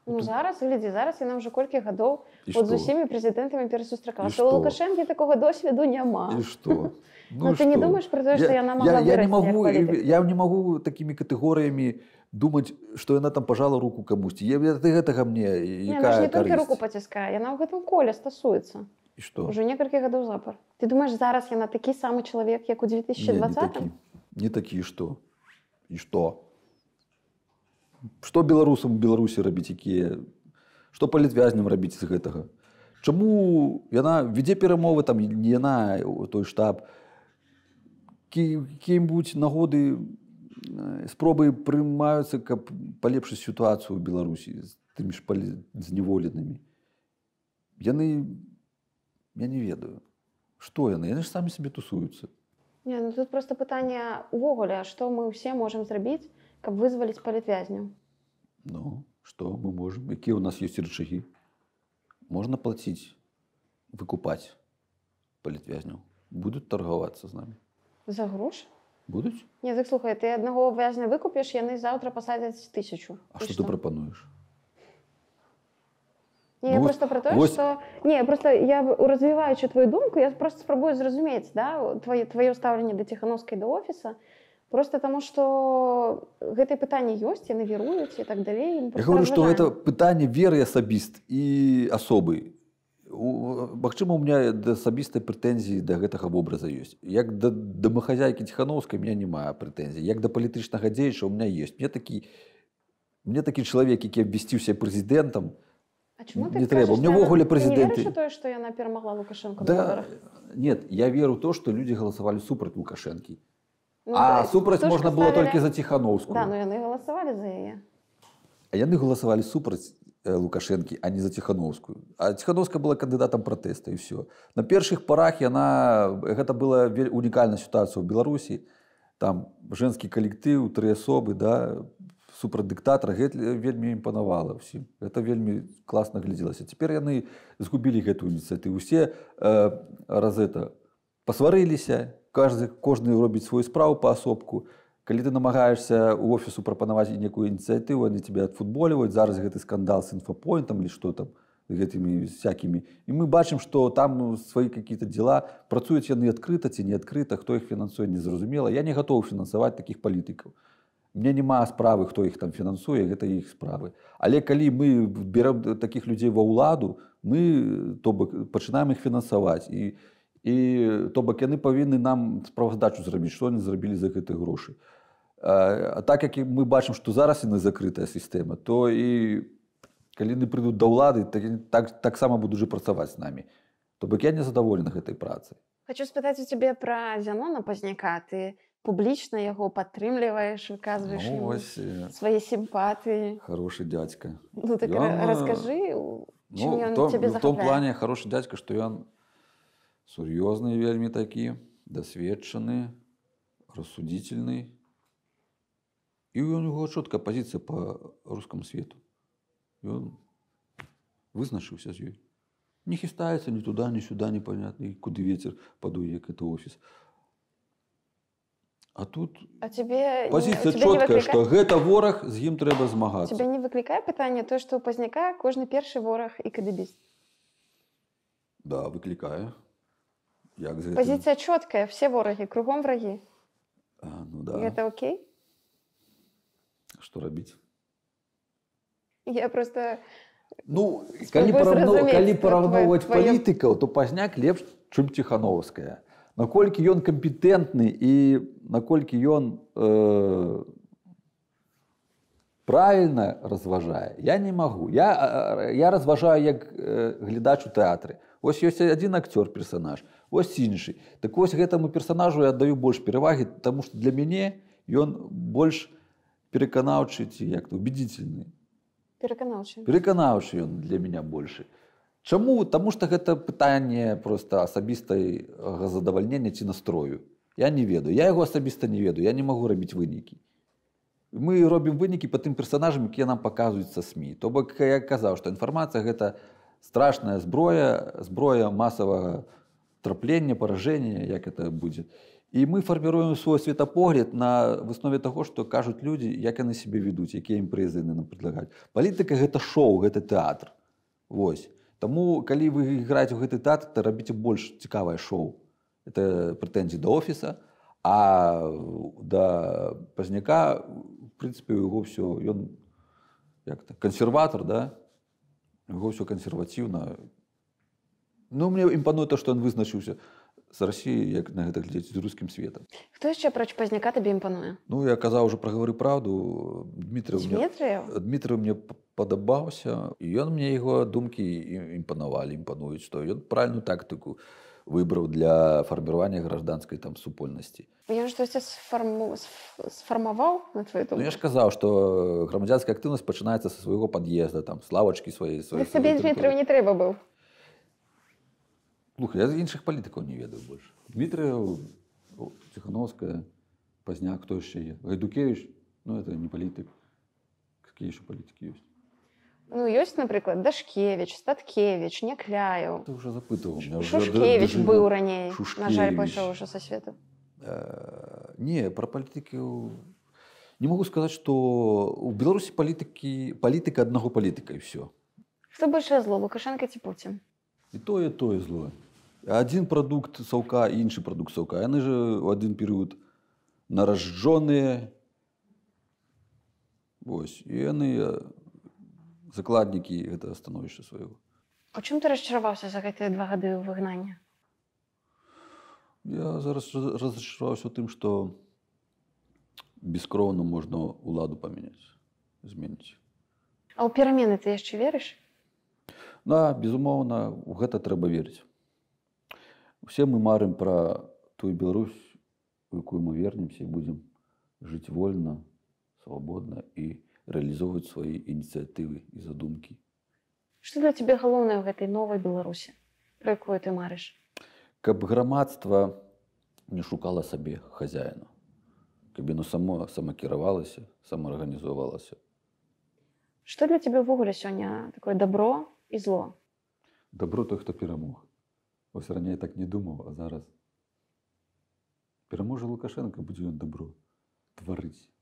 Ну зараз, глядзі, зараз яна ўжо колькі гадоў І от з што? усімі прэзідэнтамі І перасустракалася. што? У Лукашэнкі такога досведу няма. І што? Ну, ты не што? думаеш про тое, што яна магла я не вырасці як магу, палітык? я не магу такімі катэгорыямі думаць, што яна там пажала руку камусьці. Гэтага мне Не, она ж якая не толькі карысць? руку паціскае, яна ў гэтым коле стасуецца. І што? Ужо некалькі гадоў запар. Ты думаеш, зараз яна такі самы чалавек, як у Не, 2020-м? не такі, што? І што? Што беларусам у Беларусі рабіць, якія... Што палітвязням рабіць з гэтага? Чаму яна вядзе перамовы, там, не яна, той штаб, кім-будзь нагоды, спробы прымаюцца, каб палепшыць сітуацыю ў Беларусі з тымі ж зневоленымі. Яны, я не ведаю, што яны? Яны ж самі сабе тусуюцца. Не, ну тут просто пытанне увогуле, што мы ўсе можам зрабіць, каб вызваліць палітвязняў. Ну, што мы можам? Якія ў нас ёсць рычагі? Можна плаціць, выкупаць палітвязняў. Будуць таргавацца з намі. За грошы? Будуць? Не, так слухай, ты аднаго вязня выкупіш, яны заўтра пасадзяць 1000. А што ты прапануеш? Не, я Ну, просто про тое, вось- што... Не, просто я развіваючы твою думку, я просто спрабую зразумець, да, твоё стаўленне да Ціханаўскай, да офіса, просто таму, што гэтае пытанне ёсць, яны веруюць і так далей. Я говорю, што гэта пытанне веры асабіст і асобы. Магчыма, у меня асабістыя прэтэнзіі да гэтага вобраза ёсць. Як да дамахазяйкі Ціханаўскай, у меня няма прэтэнзій. Як да палітычнага дзеяча, у меня ёсць. Мне такі чалавек, які абвясціўся прэзідэнтам, А чаму ты не трэба. У меня ўвогуле Ты не прэзідэнты... верыш у тое, што яна перамагла Лукашэнку на Да, выбарах? нет, я веру в то, что люди голосовали супраць Лукашэнкі. Ну, А то- супраць птушка можна было ставілі- толькі за Ціханаўскую. Да, но яны галасавалі за яе. А яны галасавалі супраць Лукашэнкі, а не за Ціханаўскую. А Ціханаўская была кандыдатам пратэста і ўсё. На першых парах гэта была унікальная сітуацыя ў Беларусі. Там жэнскі калектыў, 3 асобы, да, супраць дыктатара, гэта вельмі імпанавала ўсім. Гэта вельмі класна глядзелася. Цяпер яны згубілі гэтую ініцыятыву. Усе пасварыліся, кожны робіць сваю справу паасобку. Калі ты намагаешься у офісу прапанаваць некую ініцыятыву, они тебя адфутболіваюць. Зараз гэты скандал з інфапоінтам или што там, гэтымі всякімі. І мы бачым, што там свае какие-то дела, працуюць яны адкрыта ці не адкрыта, хто іх фінансуе, незразумела. Я не гатовы фінансаваць такіх палітыкаў. Мне няма справы, хто іх там фінансуе, гэта іх справы. Але калі мы берем такіх людзей ва ўладу, мы то бок пачынаем іх фінансаваць. І то бок яны павінны нам справаздачу зрабіць, што яны зрабілі за гэтыя грошы. А так як мы бачым, што зараз яны закрытая сістэма, то і калі яны прыйдуць да ўлады, таксама будуць жа працаваць з намі. То бок я не задаволены гэтай працай. Хочу спытаць у цябе пра Зянона Пазняка. Ты публічна яго падтрымліваеш, выказваеш Ну, яму вось, свае сімпатыі. Хорошы дядька. Ну так Ён, раскажы, чым ён цябе в том захапляе. плане хороший дядька, што ён сур'ёзны вельмі такі, дасведчаны, рассудительны. І у него чёткая позиция по русскому свету. И он вызначыўся з ёй. Не хістаецца ни туда, ни сюда, непонятно, и куды ветер подуе, как это офис. А тут А тебе позиция чёткая, што гэта вораг, з ім трэба змагацца. Тебя не выклікае пытанне то, што у Пазняка кожны першы вораг і кадыбіст? Да, выклікае. Як з гэтым? Позіцыя чёткая, все ворагі, кругом врагі. Ну да. Гэта окей? Што рабіць? Я просто... Ну, спрабую калі зразумець параўноўваць твоё- палітыкаў, то Пазняк лепш, чым Ціханаўская. Наколькі ён кампетэнтны і наколькі ён правільна разважае, я не магу. Я разважаю як глядач у тэатры. Вось ёсць адзін акцёр персанаж, вось іншы. Так вось гэтаму персанажу я аддаю больш перавагі, таму што для мяне ён больш пераканаўчы ці як-то убедительны. Пераканаўчы. Пераканаўчы ён для мяне большы. Чаму? Таму што гэта пытанне проста асабістага задавальнення ці настрою. Я не ведаю. Я яго асабіста не ведаю. Я не магу рабіць вынікі. Мы робім вынікі па тым персанажам, якія нам паказваюць са СМІ. То бок я казаў, што інфармацыя гэта страшная зброя масавага траплення, паражэння, як это будзе. І мы фарміруем свой светапогляд на выснове таго, што кажуць людзі, як яны сябе ведуць, якія імпрэзы яны нам прадлагаюць. Палітыка – гэта шоу, гэта тэатр. Вось. Таму, калі вы іграеце ў гэты тэатр, то рабіце больш цікавае шоу. Это прэтэнзіі да офіса, а да Пазняка, в прынцыпе, яго ўсё, ён як-то кансерватор, да? Яго ўсё кансерватыўна. Ну, мне імпануе то, што ён вызначыўся з Расіі, як на гэта глядзець, з рускім светам. Хто яшчэ апроч Пазняка табе імпануе? Ну, я казаў уже пра «Гавары праўду». Дмітрыў мне падабаўся, і ён мне яго думкі імпануюць, што ён правільную тактыку выбраў для фарміравання гражданскай там супольнасці. Ён штосьці сфармаваў, на твою думку? Ну, я ж казаў, што грамадзянская актыўнасць пачынаецца са свайго пад'езда, там, з лавачкі сваёй. Дык сабе Дмітрыў не трэба быў. Слухай, я іншых палітыкаў не ведаю больш. Дмітрыў, Ціхановская, Пазняк, хто яшчэ є? Гайдукевіч, ну, это не палітык. Какие еще палітыкі ёсць? Ну, ёсць, напрыклад, Дашкевіч, Статкевіч, Някляеў. Ты ўжо запытаў. Шушкевіч быў раней. На жаль, пайшоў ужо са свету. Не, пра палітыкі... Не могу сказаць, што у Беларусі палітыка аднаго палітыка, і ўсё. Хто большае зло, Лукашенко ці Пуцін? І тое зло. Адзін прадукт Саўка і іншы прадукт Саўка. Яны же ў адзін перыяд наражджоныя. Вось. І яны закладнікі гэтага становішча свайго. У чым ты расчараваўся за гэтыя 2 гады выгнання? Я зараз разочараваўся ў тым, што бескроўна можна ўладу памяняць, зменіць. А ў перамены ты яшчэ верыш? Да, безумоўна, у гэта трэба верыць. Усе мы марым пра тую Беларусь, у якую мы вернемся і будзем жыць вольна, свабодна і рэалізоўваць свае ініцыятывы і задумкі. Што для цябе галоўнае ў гэтай новай Беларусі, пра якую ты марыш? Каб грамадства не шукала сабе хазяіна, каб яно самакіравалася, самаарганізавалася. Што для цябе ўвогуле сёння такое добро і зло? Добро той, хто перамог. Вось раней так не думаў, а зараз пераможа Лукашенко, будзе ён добро тварыць.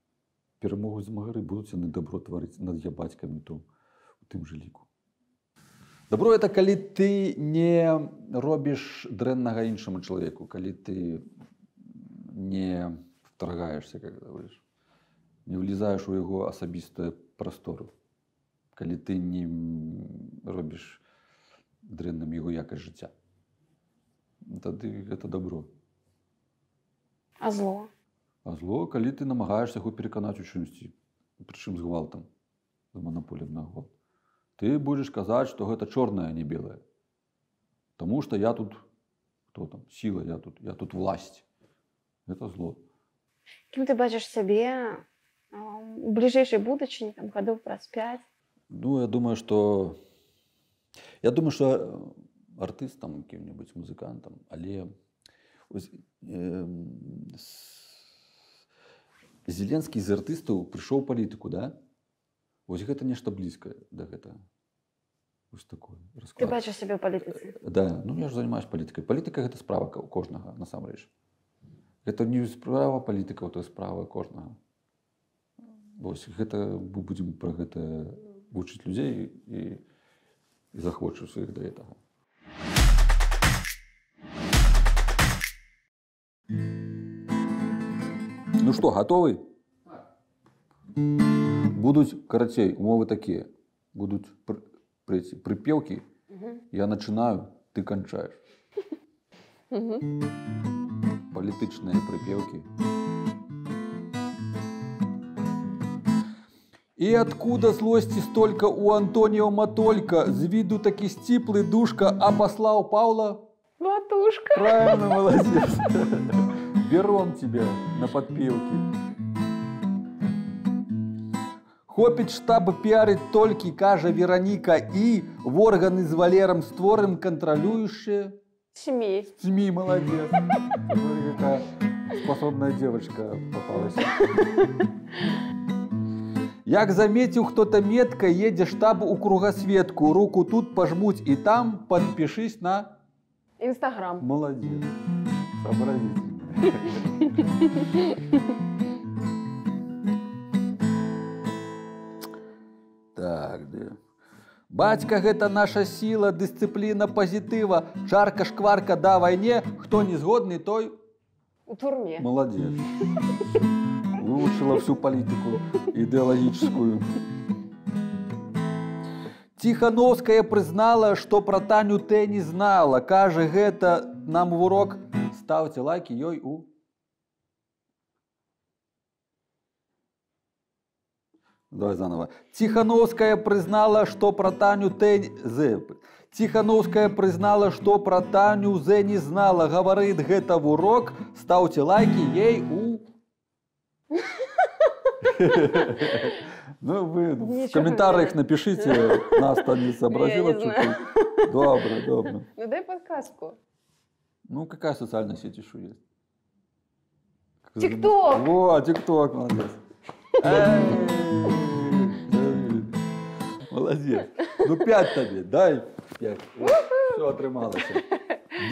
Перамогуць змагары, будуць яны добро тварыць над ябацькамі то у тым жа ліку. Добро – это калі ты не робіш дрэннага іншаму чалавеку, калі ты не вторгаешься, как говоришь, не влезаеш у яго асабістую прастору, калі ты не робіш дрэнным яго якасць жыцця. Тады гэта добро. А зло? А зло, калі ты намагаешься яго пераканаць у чымсьці, прычым з гвалтам, з манаполіяй на гвалт. Ты будзеш казаць, што гэта чорнае, а не белае. Таму што я тут, хто там, сіла, я тут власць. Гэта зло. Кім ты бачыш сябе у бліжэйшай будучыні, там, гадоў праз 5? Ну, я думаю, што артыстам, кім-небудзь музыкантам, але Зеленскі з артыстаў прыйшоў у палітыку, да? Вось гэта нешта блізкае да гэтага. Вось такое. Ты бачыш сябе ў палітыцы? Да, ну я ж займаюсь палітыкай. Палітыка – гэта справа кожнага, насамрэч. Гэта не справа палітыкаў, то справа кожнага. Вось гэта мы будзем пра гэта вучыць людзей і захвочваць іх да гэтага. Ну што, гатовы? Будуць, карацей, умовы такія. Будуць прыпеўкі. Я начинаю, ты канчаеш. Палітычныя прыпеўкі. И откуда злости столько у Антонио Матолька? С виду таки стиплый душка, а послал Павла? Матушка. Правильно, молодец. Берем тебя на подпевки. Хопіць штаб піарить толькі, кажа Вероніка, і в органы з Валером створым контролюющие. СМИ. СМИ, молодец. Смотри, какая способная девочка попалась. Як заметил кто-то метко, едет штаб у кругосветку. Руку тут пожмуть и там, подпишись на... Инстаграм. Молодец. Сообразительный. Так, да. Бацька гэта наша сіла, дысцыпліна пазітыва. Чарка шкварка да вайне, хто не згодны, той У турме. молодец. Выучила всю политику идеологическую. Тихановская признала, что про Таню Т не знала. Кажа, гэта нам в урок. Ставьте лайки ёй у. Давай заново. Тихановская признала, что про Таню Т... Тихановская признала, что про Таню З не знала. Говорит, гэта в урок. Ставьте лайки ей у... Ну, вы в комментариях напишите, Наста не сообразила чуть-чуть. Добро, добро. Ну дай подсказку. Ну, какая социальная сеть еще есть? ТикТок! Во, ТикТок, молодец. Молодец. Ну, 5 тебе, дай 5. Все, отрымалось.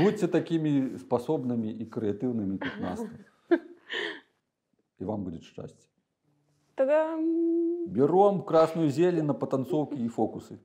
Будьте такими способными и креативными, как Наста. И вам будет счастье. Та-дам! Берем красную зелень на потанцовки и фокусы.